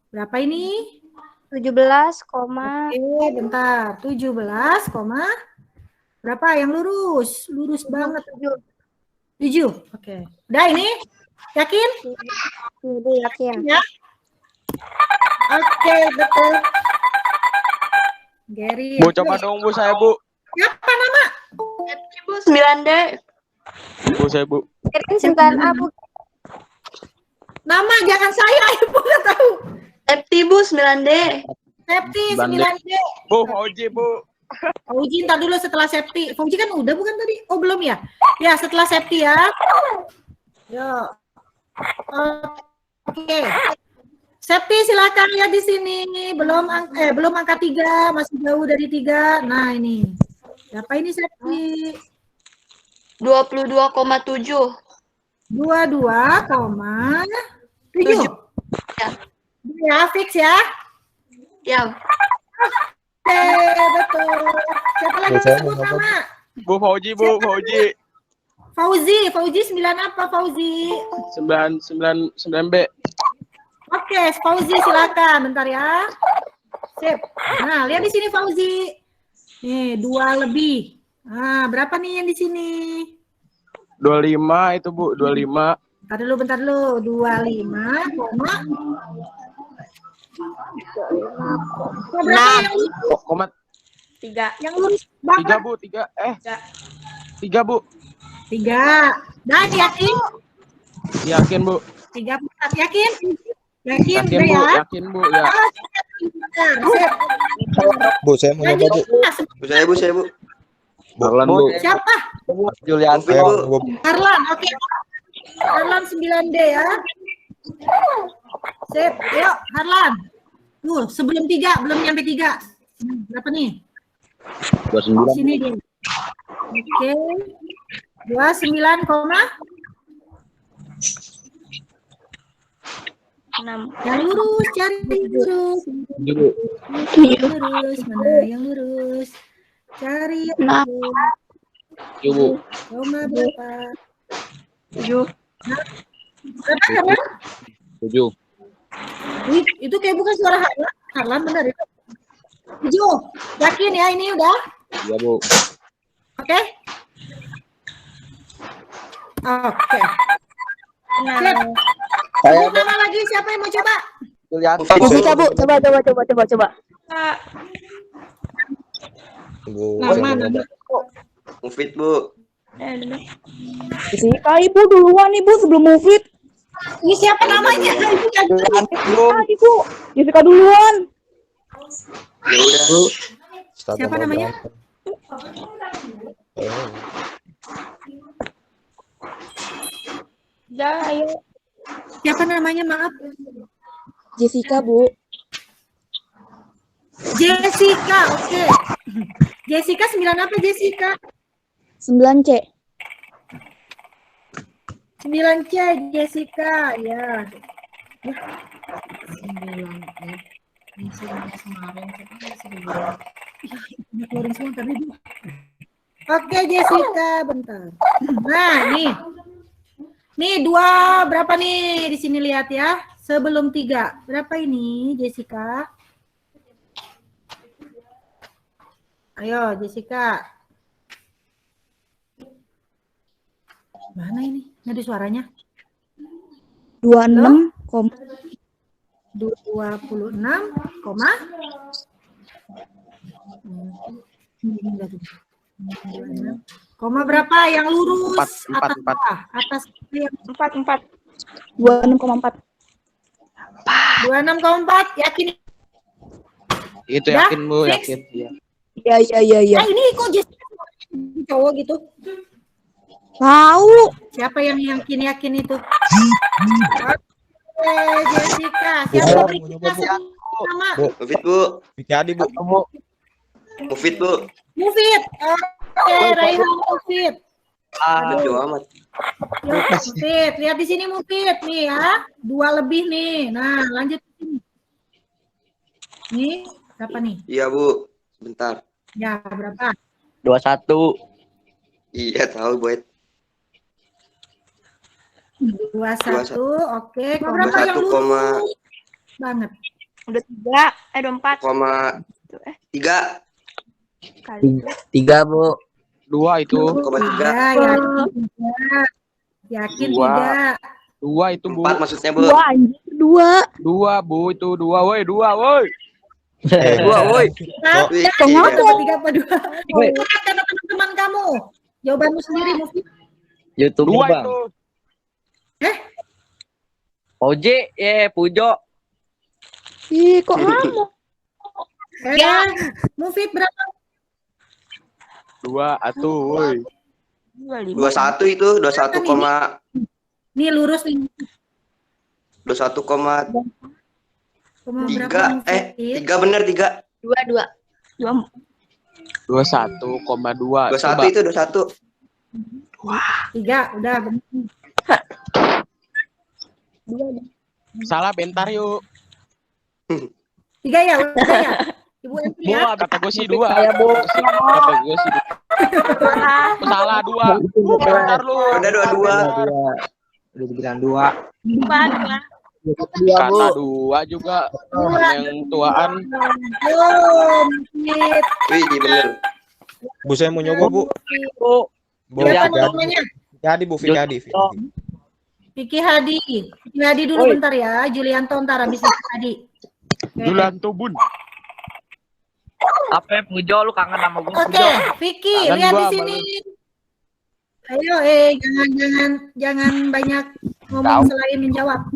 Berapa ini? 17, Oke, bentar. 17, berapa yang lurus? Lurus banget. 7. Oke. Udah ini? Yakin? yakin. Ya. Oke, betul. Gary. Bu, coba dong, Bu, saya, Bu. Siapa nama? Bu, 9D. Bu, saya, Bu. Gerin 9A, Bu. Nama jangan saya, Ibu nggak tahu. Septi, Bu, 9D. Septi 9D. 9D. Bu, Fauji, Bu. Fauji ntar dulu setelah Septi. Fauji kan udah bukan tadi? Oh, belum ya? Ya, setelah Septi ya. Yo. Oke. Septi silakan lihat di sini. Belum angka 3, masih jauh dari 3. Nah, ini. Berapa ini Septi? 22,7. 22,7. Ya. Ya, fix ya. Ya. Oke, betul. Siapa lagi yang sebut nama? Bu, Fauji, Bu, Fauji. Fauzi 9 apa Fauzi? 9B. Oke, Fauzi silakan. Bentar ya. Sip. Nah, lihat di sini Fauzi. Nih, 2 lebih. Nah, berapa nih yang di sini? 25 itu Bu, 25. Bentar dulu. 25, koma. Berapa yang lurus? Koma 3. Yang lurus 3 berapa? Bu, 3. 3 Bu. 3. Dan yakin? Yakin Bu. 3, yakin? Yakin, Yakin udah Bu, ya? yakin Bu ya. Sip. Bu, saya mau nyoba, Bu. Bu, saya Bu. Harlan, Bu. Siapa? Julian Saya mau nyoba, Bu. Harlan, oke. Harlan 9D ya. Sip, yuk Harlan. Tuh, sebelum 3, belum nyampe 3. Berapa nih? 29. Sini dia. Oke. 29, koma. 6. Yang lurus, cari yang lurus. Bu. Yang lurus, mana yang lurus? Cari yang lurus. Bu. Koma berapa? 7. Berapa, Harlan? 7. Wih, itu kayak bukan suara Harlan. Harlan benar itu. 7. Yakin ya ini udah? Iya, Bu. Oke? Oke. Sip. Sebut nama lagi, siapa yang mau coba? Julian. Jessica, Bu. Coba. Bu, Nama, saya mau nama. nyoba. Mufid, Bu. Jessica, Ibu duluan, Ibu, sebelum Mufid. Ini siapa namanya? Ibu yang Ibu, Jessica duluan. Ya udah. Siapa namanya? Ayo. Siapa namanya? Maaf. Jessica, Bu. Jessica, oke. Jessica 9 apa Jessica? 9C. 9C Jessica, ya. 9 Ini kemarin keluarin semua tadi. Oke Jessica, bentar. Nah, nih. Nih 2 berapa nih? Di sini lihat ya. Sebelum 3. Berapa ini Jessica? Ayo Jessica. Mana ini? Nggak ada suaranya. 26, 26, koma. Koma berapa yang lurus? 4, Atas bawah. Atas yang 4. 26,4. 26,4. Yakin? Itu Ya, yakin Bu, fix. yakin. Iya. Iya. Ah, ini kok Jessica cowok gitu? Tahu. Siapa yang yakin itu? Oke, Jessica. Siapa berikutnya sebut nama? Mufid, Bu. Jadi, Bu. Mufid, Bu. Mufid. Oke, Raihan Mufid. Lucu amat. Yuk, Mufid. Lihat di sini Mufid nih ya. 2 lebih nih. Nah, lanjut ke sini. Nih, berapa nih? Iya, Bu. Bentar. Ya, berapa? 21. Iya, tahu, Boy. 21. Oke, koma berapa yang 21, lurus? Banget. Udah 3, 4. 3. 3, Bu. 2 itu. 3. Ya, yakin 3. Yakin 3. 2 itu Bu. 4 maksudnya, Bu. 2 anjir, 2. 2 Bu, itu 2 woi, 2 woi. 2, woi. Nah, Wih, ya, iya. 3 apa 2? Kata teman-teman kamu. Jawabanmu sendiri, Mufid. YouTube 2 Bang. itu. Oje, Pujo. Ih, kok kamu? Ya. Mufid berapa? 2 atuh woi. 21 itu, 21, Nih lurus nih. 21, Koma berapa, 3. Mufid? 3 bener 3. 2. 21,2. 21 itu 21. 3, udah bener. Salah bentar yuk. 3 ya, udah ya. Ibu Enti ya. Bu, kata gue sih 2. Saya, Bu. Kata gue sih 2. Salah 2. Bentar lu. Udah 22. Udah dibilang 2. 2. Kata 2 juga. Yang tuaan. Wih, bener. Bu, saya mau nyoba, Bu. Bu. Bu, Siapa Vicky Hadi. namanya? Vicky Hadi, Bu. Vicky Hadi. Vicky Hadi. Vicky Hadi dulu Oi. bentar ya. Julianto ntar habis Vicky Hadi. Oke. Julianto Bun. Apa Pujo, lu kangen sama gue? Oke, Vicky, Kangen lihat gua di sama sini. Ayo, jangan banyak ngomong selain menjawab.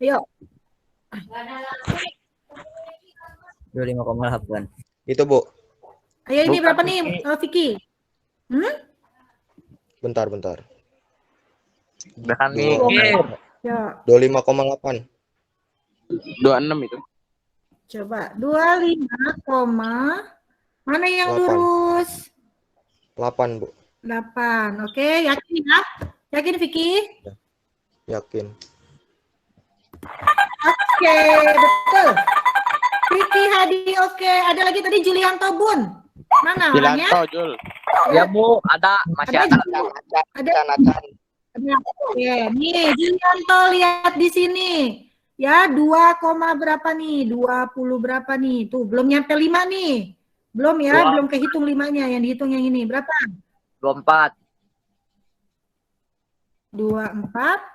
Ayo. 25,8. Itu, Bu. Ayo ini Bukan berapa nih, Vicky? Bentar. Udah kan mikir. Ya, 25,8. 26 itu. coba 25, mana yang 8. lurus? 8, Bu. 8. Oke, yakin ya? Yakin Vicky? Yakin. Oke, betul. Vicky Hadi, oke. Ada lagi tadi Julianto Bun. Mana orangnya? Julianto, Jul. Ya Bu, ada masih ada. Ada. Oke, nih Julianto lihat di sini. Ya, 2, berapa nih? 20 berapa nih? Tuh, belum nyampe 5 nih. Belum ya, belum kehitung 5-nya. Yang dihitung yang ini. Berapa? 24. 24,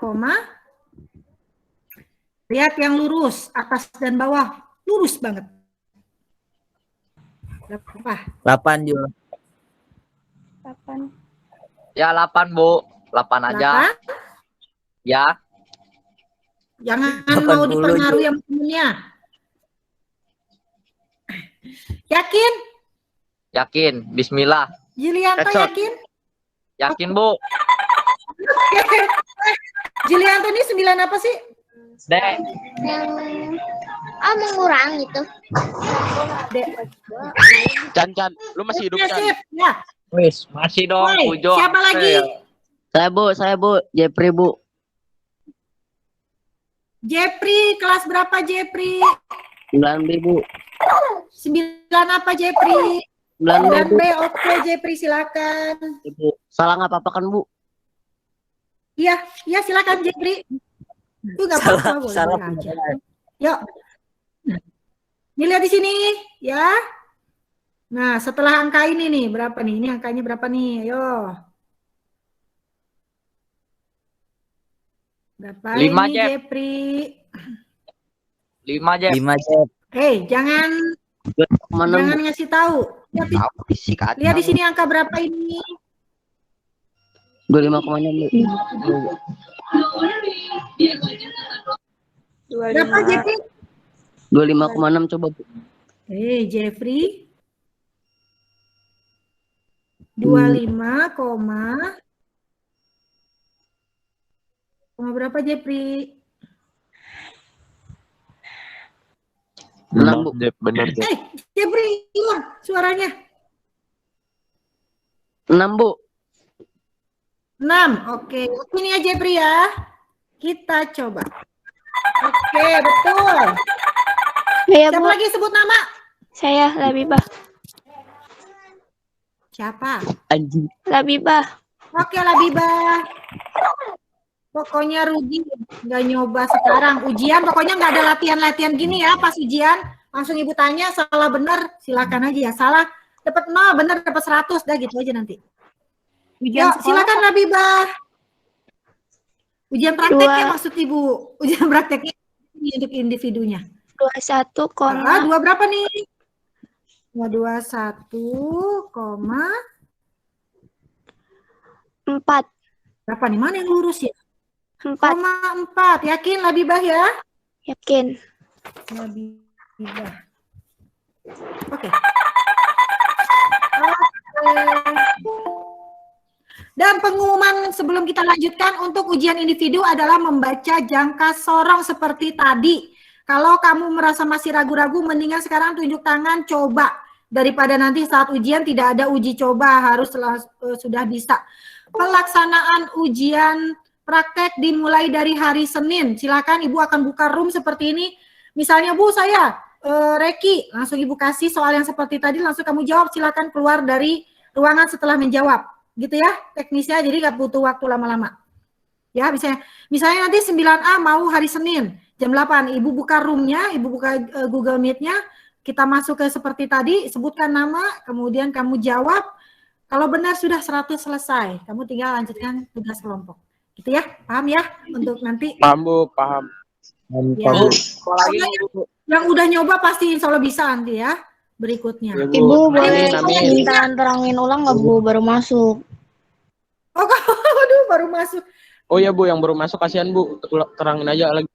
lihat yang lurus, atas dan bawah. Lurus banget. Berapa? 8 Jul. 8. Ya 8 Bu. 8 aja. 8? Ya. Jangan 80 mau dipengaruhi sama temennya. Yakin? Yakin. Bismillah. Julianto Headshot. yakin? Yakin Bu. Julianto ini 9 apa sih? Dek. Mengurangi itu. Chan, lu masih hidup, Oke, Chan? sip. Ya. Wis, masih dong Woi, Pujo. siapa lagi? Saya Bu. Jepri Bu. Jepri, kelas berapa Jepri? 9B Bu. 9 apa Jepri? 9B, oke Jepri silakan. Bu. Salah nggak apa-apa kan Bu? Iya silakan Jepri. Itu nggak apa-apa, boleh aja. Yuk. Ini lihat di sini, ya. Nah, setelah angka ini nih, berapa nih? Ini angkanya berapa nih? Ayo. Berapa 5, ini Jep. Jepri? 5 Jep. 5 Jep. Jangan ngasih tahu. Lihat di sini angka berapa ini? 25,6 Bu. Berapa Jepri? 25,6 coba Bu. Jeffrey. 25, berapa Jeffrey? 6 Bu. Bener, Jep. Jeffrey hilang suaranya. 6 Bu. 6. Oke, ini ya Jeffrey ya. Kita coba. Oke, betul. Saya, Siapa Bu. lagi sebut nama? Saya Labibah. Siapa? Anjing. Labibah. Oke, Labibah. Pokoknya rugi nggak nyoba sekarang. Ujian pokoknya nggak ada latihan-latihan gini ya. Pas ujian langsung ibu tanya salah benar silakan aja ya. Salah dapat 0, benar dapat 100 dah gitu aja nanti. Yuk, silakan Labibah. Ujian prakteknya maksud ibu. Ujian prakteknya ini untuk individunya. 21, 2 berapa nih? 21, 4. berapa nih? Mana yang lurus ya? 4. 4. Yakin Labibah ya? Yakin. Labibah. Oke. Dan pengumuman sebelum kita lanjutkan untuk ujian individu adalah membaca jangka sorong seperti tadi. Kalau kamu merasa masih ragu-ragu, mendingan sekarang tunjuk tangan, coba. Daripada nanti saat ujian tidak ada uji coba, harus sudah bisa. Pelaksanaan ujian praktek dimulai dari hari Senin. Silakan Ibu akan buka room seperti ini. Misalnya Bu, saya Reki, langsung Ibu kasih soal yang seperti tadi, langsung kamu jawab. Silakan keluar dari ruangan setelah menjawab. Gitu ya teknisnya, jadi nggak butuh waktu lama-lama. Ya, misalnya nanti 9A mau hari Senin. Jam 8, Ibu buka room-nya, Ibu buka Google Meet-nya, kita masuk ke seperti tadi, sebutkan nama, kemudian kamu jawab. Kalau benar sudah 100 selesai, kamu tinggal lanjutkan tugas kelompok. Gitu ya, paham ya? Untuk nanti. Paham Bu, paham. Ya. Bu, lagi Bu. Yang udah nyoba pasti insya Allah bisa nanti ya, berikutnya. Ya, Bu. Ibu boleh Amin. minta terangin ulang nggak Bu baru masuk? Oh, aduh, baru masuk. Oh ya Bu, yang baru masuk kasihan Bu, terangin aja lagi.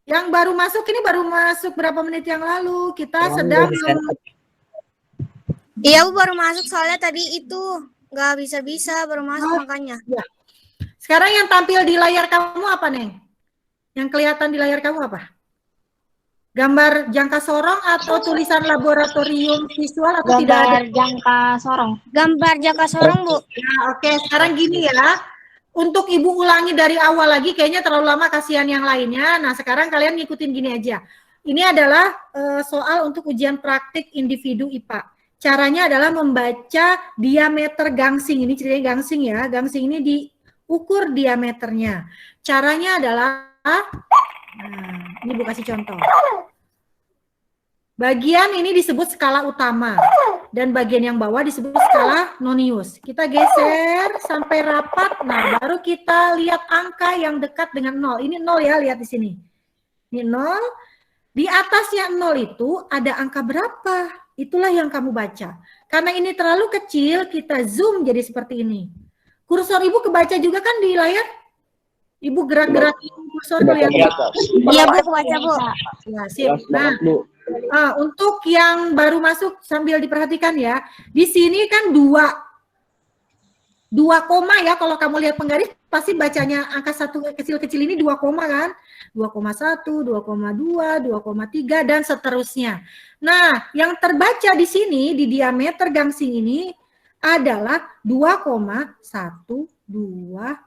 Yang baru masuk ini baru masuk berapa menit yang lalu. Kita sedang Iya, Bu baru masuk soalnya tadi itu nggak bisa-bisa baru masuk makanya. Sekarang yang tampil di layar kamu apa, Neng? Yang kelihatan di layar kamu apa? Gambar jangka sorong atau tulisan laboratorium visual atau tidak ada? Gambar jangka sorong. Gambar jangka sorong, Bu. Nah, oke, sekarang gini ya. Untuk Ibu ulangi dari awal lagi, kayaknya terlalu lama, kasihan yang lainnya. Nah, sekarang kalian ngikutin gini aja. Ini adalah soal untuk ujian praktik individu IPA. Caranya adalah membaca diameter gangsing. Ini ceritanya gangsing ya. Gangsing ini diukur diameternya. Caranya adalah, nah, ini Bu kasih contoh. Bagian ini disebut skala utama. Dan bagian yang bawah disebut skala nonius. Kita geser sampai rapat. Nah, baru kita lihat angka yang dekat dengan 0. Ini 0 ya, lihat di sini. Ini 0. Di atasnya 0 itu ada angka berapa? Itulah yang kamu baca. Karena ini terlalu kecil, kita zoom jadi seperti ini. Kursor Ibu kebaca juga kan di layar? Ibu gerak-gerakin kursor kelihatan. Iya, Bu, kebaca, Bu. Ya, sip. Nah, untuk yang baru masuk sambil diperhatikan ya. Di sini kan 2 koma ya, kalau kamu lihat penggaris pasti bacanya angka satu kecil-kecil ini 2 koma kan? 2,1, 2,2, 2,3 dan seterusnya. Nah, yang terbaca di sini di diameter gangsing ini adalah 2,123.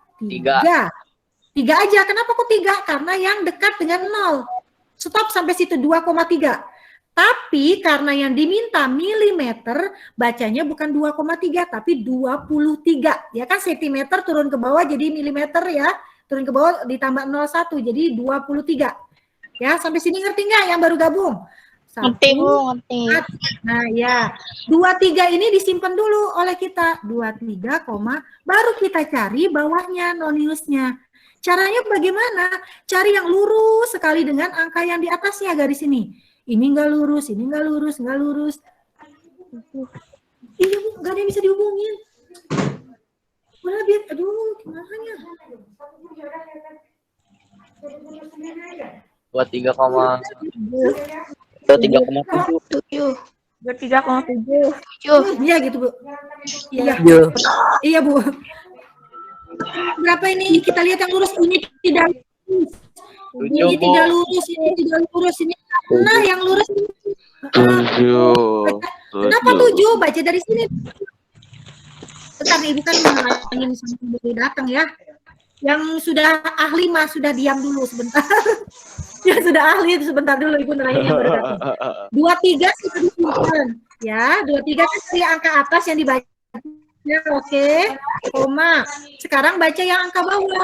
3 aja. Kenapa kok 3? Karena yang dekat dengan 0. Stop sampai situ 2,3. Tapi karena yang diminta milimeter, bacanya bukan 2,3 tapi 23. Ya kan sentimeter turun ke bawah jadi milimeter ya. Turun ke bawah ditambah 0,1 jadi 23. Ya, sampai sini ngerti nggak yang baru gabung? Ngerti Bu, ngerti. Nah ya, 23 ini disimpan dulu oleh kita. 23, baru kita cari bawahnya noniusnya. Caranya bagaimana? Cari yang lurus sekali dengan angka yang di atasnya garis ini. Ini nggak lurus, ini nggak lurus, nggak lurus. Iya Bu, nggak ada yang bisa dihubungin. Udah biar, aduh, gimana ya? 23,7. Iya gitu Bu. Iya. Iya Bu. Berapa ini? Kita lihat yang lurus. Ini tidak lurus. Ini tidak lurus. Ini tidak lurus. Ini nah yang lurus. 7. Kenapa 7? Baca dari sini. Bentar, Ibu kan ingin sampai datang ya. Yang sudah ahli mah sudah diam dulu sebentar. Yang sudah ahli itu sebentar dulu Ibu nanya baru datang. 23 sudah disimpan. Ya, 23 kan dari angka atas yang dibaca. Ya, oke. Koma. Sekarang baca yang angka bawah.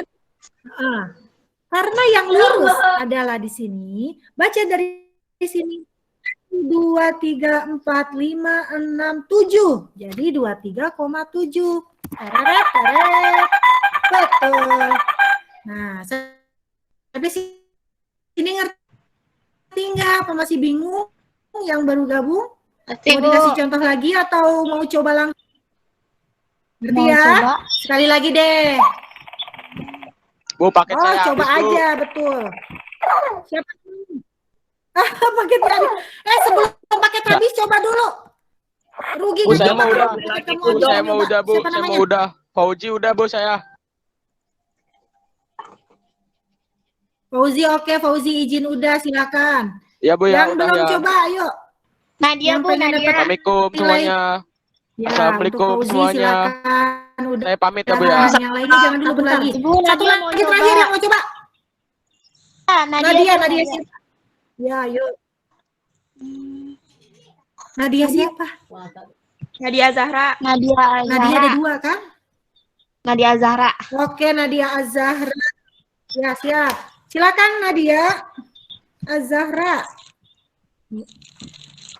Karena yang lurus adalah di sini, baca dari sini. 2, 3, 4, 5, 6, 7. Jadi 23,7. Teret. Betul. Nah, sampai sini ngerti nggak? Apa masih bingung? Yang baru gabung? Mau dikasih contoh lagi atau mau coba langsung? Ngerti ya? Coba. Sekali lagi deh. Bu, paket saya coba habis, Bu. aja, betul. Siapa? Paket habis. Sebelum paket habis, coba dulu. Rugi Bu, saya coba mau udah. kalau paket kamu Bu, aja saya coba. mau udah, Bu. Siapa Saya namanya? mau udah. Fauji udah, Bu, saya. Fauzi, oke. Fauzi izin udah, silakan. Iya, Bu, ya. Yang Udah, belum ya. coba, ayo. Nadia Yang Bu, pengen Nadia. dapat Assalamualaikum semuanya. Ya, Assalamualaikum untuk Fauzi, semuanya. silakan. Udah. Saya pamit ya, Bu, ya. Yang lainnya jangan dulu lagi. Ibu, Satu Nadia mau lagi coba. terakhir yang mau coba. Nadia siapa? Ya, yuk. Nadia siapa? Nadia Zahra. Nadia Nadia ada 2 kan? Nadia Zahra. Oke, Nadia Azahra. Ya, siap. Silakan Nadia. Azahra.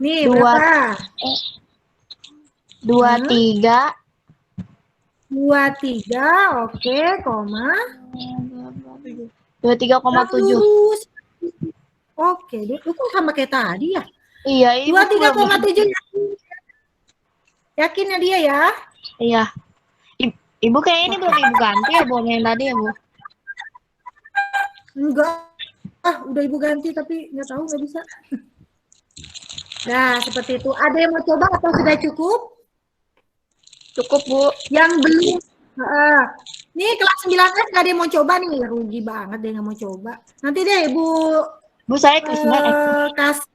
Nih, Dua. berapa? 23. 23, oke, koma. 23,7. Lurus. Oke, dukung sama kayak tadi ya. Iya, Ibu 23,7 yakin ya dia ya? Iya. Ibu kayaknya ini belum Ibu ganti ya, Bu, yang tadi ya, Bu? Enggak. Udah Ibu ganti tapi nggak tahu, nggak bisa. Nah, seperti itu. Ada yang mau coba atau sudah cukup? Cukup, Bu. Yang belum. Nih kelas 9S nggak ada yang mau coba nih. Rugi banget deh nggak mau coba. Nanti deh Ibu Bu, saya kelas 9S. kasih.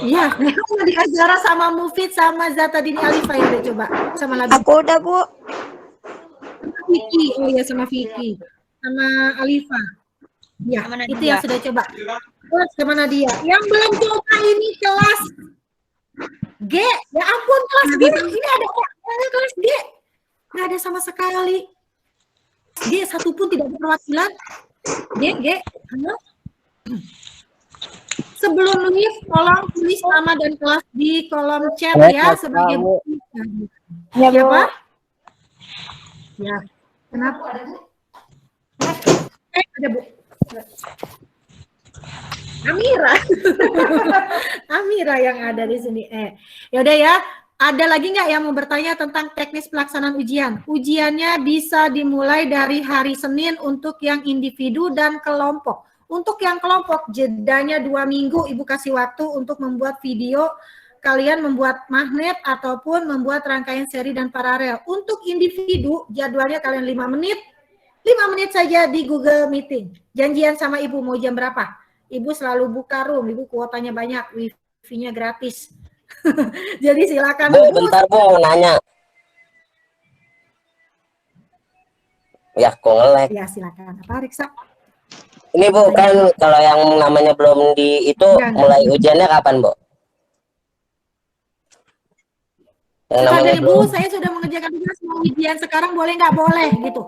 Iya, di Azhara sama Mufid sama Zatadini Alifah ya udah coba. Sama lagi. Aku udah, Bu. Vicky. Oh iya sama Vicky. Sama Alifah. Ya, Sama itu Nadia. yang sudah coba. Terus kemana dia? Yang belum coba ini kelas G. Ya ampun kelas G. Ini ada kelas G. Nggak ada sama sekali. G satu pun tidak ada perwakilan. G. Halo? Sebelum live, tolong tulis nama dan kelas di kolom chat ya sebagai bukti. Ya, Bu. Siapa? Ya. Kenapa? Ada Bu. Amira. Amira yang ada di sini. Ya udah ya. Ada lagi nggak yang mau bertanya tentang teknis pelaksanaan ujian? Ujiannya bisa dimulai dari hari Senin untuk yang individu dan kelompok. Untuk yang kelompok, jedanya 2 minggu Ibu kasih waktu untuk membuat video, kalian membuat magnet ataupun membuat rangkaian seri dan paralel. Untuk individu, jadwalnya kalian 5 menit. 5 menit saja di Google Meeting. Janjian sama Ibu mau jam berapa? Ibu selalu buka room, Ibu kuotanya banyak, wifi-nya gratis. Jadi silakan. Bu, bentar Bu, mau nanya. Ya, kok nge-lag. Ya, silakan. Apa, Riksa? Ini Bu, kan kalau yang namanya belum di itu mulai ujiannya kapan, Bu? Yang namanya Ibu, saya sudah mengerjakan tugas, mau ujian sekarang boleh nggak boleh gitu.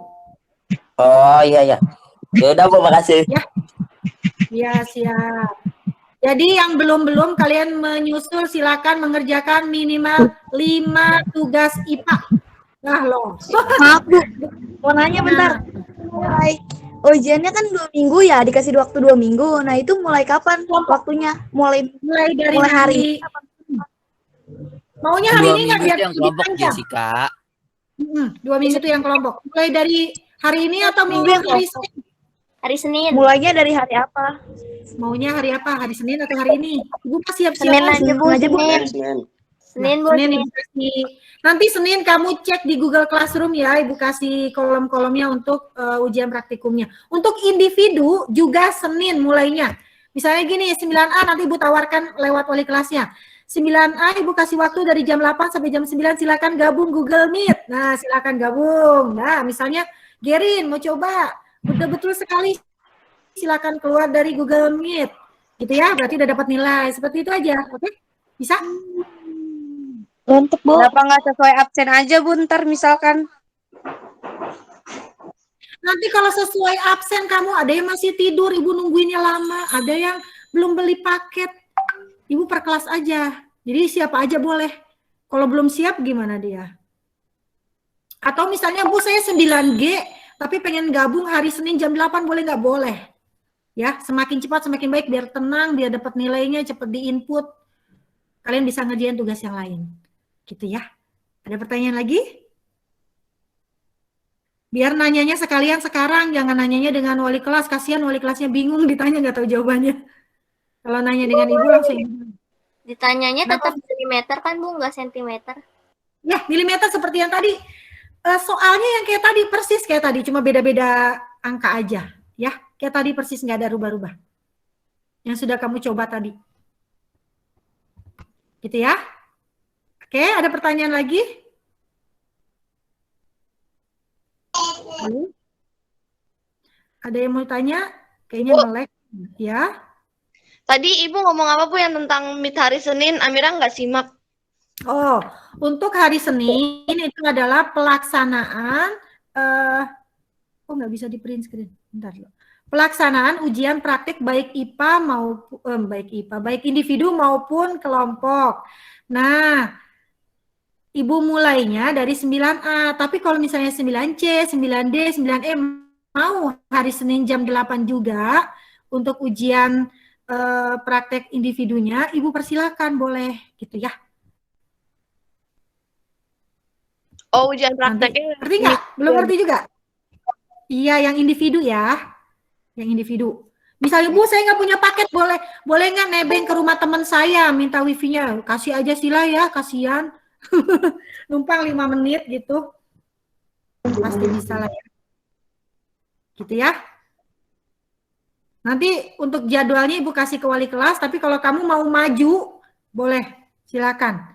Oh iya ya. Ya udah Bu, makasih. Ya. Ya, siap. Jadi yang belum kalian menyusul silakan mengerjakan minimal 5 tugas IPA. Nah loh. Maaf Bu, mau nanya bentar. Mulai ujiannya kan 2 minggu ya, dikasih waktu 2 minggu. Nah itu mulai kapan waktunya? Mulai dari hari. Maunya hari ini nggak biar yang kelompok Jessica. 2 minggu itu yang kelompok. Mulai dari hari ini atau minggu yang hari Senin? Hari Senin. Mulainya dari hari apa? Maunya hari apa? Hari Senin atau hari ini? Ibu siap-siap. Senin aja Bu, Senin. Senin Bu. Senin Ibu kasih. Nanti Senin kamu cek di Google Classroom ya, Ibu kasih kolom-kolomnya untuk ujian praktikumnya. Untuk individu juga Senin mulainya. Misalnya gini, 9A nanti Ibu tawarkan lewat wali kelasnya. 9A Ibu kasih waktu dari jam 8 sampai jam 9, silakan gabung Google Meet. Nah, silakan gabung. Nah, misalnya Gerin mau coba, betul-betul sekali silakan keluar dari Google Meet. Gitu ya, berarti udah dapat nilai. Seperti itu aja, oke? Bisa? Mantep Bu. Kenapa nggak sesuai absen aja Bu, ntar misalkan? Nanti kalau sesuai absen kamu, ada yang masih tidur, Ibu nungguinnya lama, ada yang belum beli paket, Ibu per kelas aja. Jadi siapa aja boleh. Kalau belum siap gimana dia? Atau misalnya Bu saya 9G, tapi pengen gabung hari Senin jam 8 boleh nggak? Boleh. Ya, semakin cepat semakin baik, biar tenang, biar dapat nilainya, cepat di-input. Kalian bisa ngerjain tugas yang lain. Gitu ya. Ada pertanyaan lagi? Biar nanyanya sekalian sekarang, jangan nanyanya dengan wali kelas. Kasihan wali kelasnya bingung, ditanya nggak tahu jawabannya. Kalau nanya dengan Ibu langsung. Ditanyanya tetap milimeter kan Bu, nggak sentimeter. Ya, milimeter seperti yang tadi. Soalnya yang kayak tadi, persis kayak tadi, cuma beda-beda angka aja. Ya, kayak tadi persis, nggak ada rubah-rubah. Yang sudah kamu coba tadi. Gitu ya. Oke, ada pertanyaan lagi? Halo? Ada yang mau tanya? Kayaknya melek. Ya. Tadi Ibu ngomong apa Bu yang tentang meet hari Senin? Amira nggak simak. Oh, untuk hari Senin itu adalah pelaksanaan, oh nggak bisa di print screen, bentar loh. pelaksanaan ujian praktik baik baik individu maupun kelompok. Nah, Ibu mulainya dari 9A, tapi kalau misalnya 9C, 9D, 9E mau hari Senin jam 8 juga untuk ujian praktek individunya, Ibu persilakan boleh gitu ya. Oh, ujian prakteknya. Ngerti nggak? Belum ngerti juga? Iya, yang individu ya. Yang individu. Misalnya, Bu, saya nggak punya paket, boleh nggak nebeng ke rumah teman saya, minta wifi-nya? Kasih aja Sila ya, kasihan. Numpang 5 menit gitu. Pasti bisa lah ya. Gitu ya. Nanti untuk jadwalnya Ibu kasih ke wali kelas, tapi kalau kamu mau maju, boleh, silakan.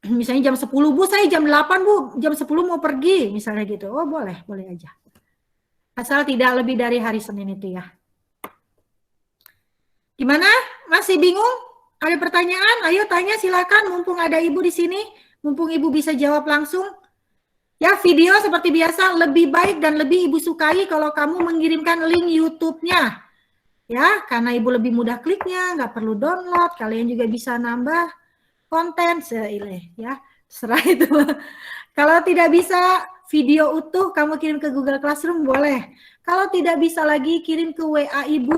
Misalnya jam 10, Bu, saya jam 8, Bu, jam 10 mau pergi, misalnya gitu. Oh, boleh aja. Asal tidak lebih dari hari Senin itu ya. Gimana? Masih bingung? Ada pertanyaan? Ayo tanya silakan, mumpung ada Ibu di sini, mumpung Ibu bisa jawab langsung. Ya, video seperti biasa lebih baik dan lebih Ibu sukai kalau kamu mengirimkan link YouTube-nya. Ya, karena Ibu lebih mudah kliknya, nggak perlu download, kalian juga bisa nambah konten seileh ya. Serah itu. Kalau tidak bisa video utuh kamu kirim ke Google Classroom boleh. Kalau tidak bisa lagi kirim ke WA Ibu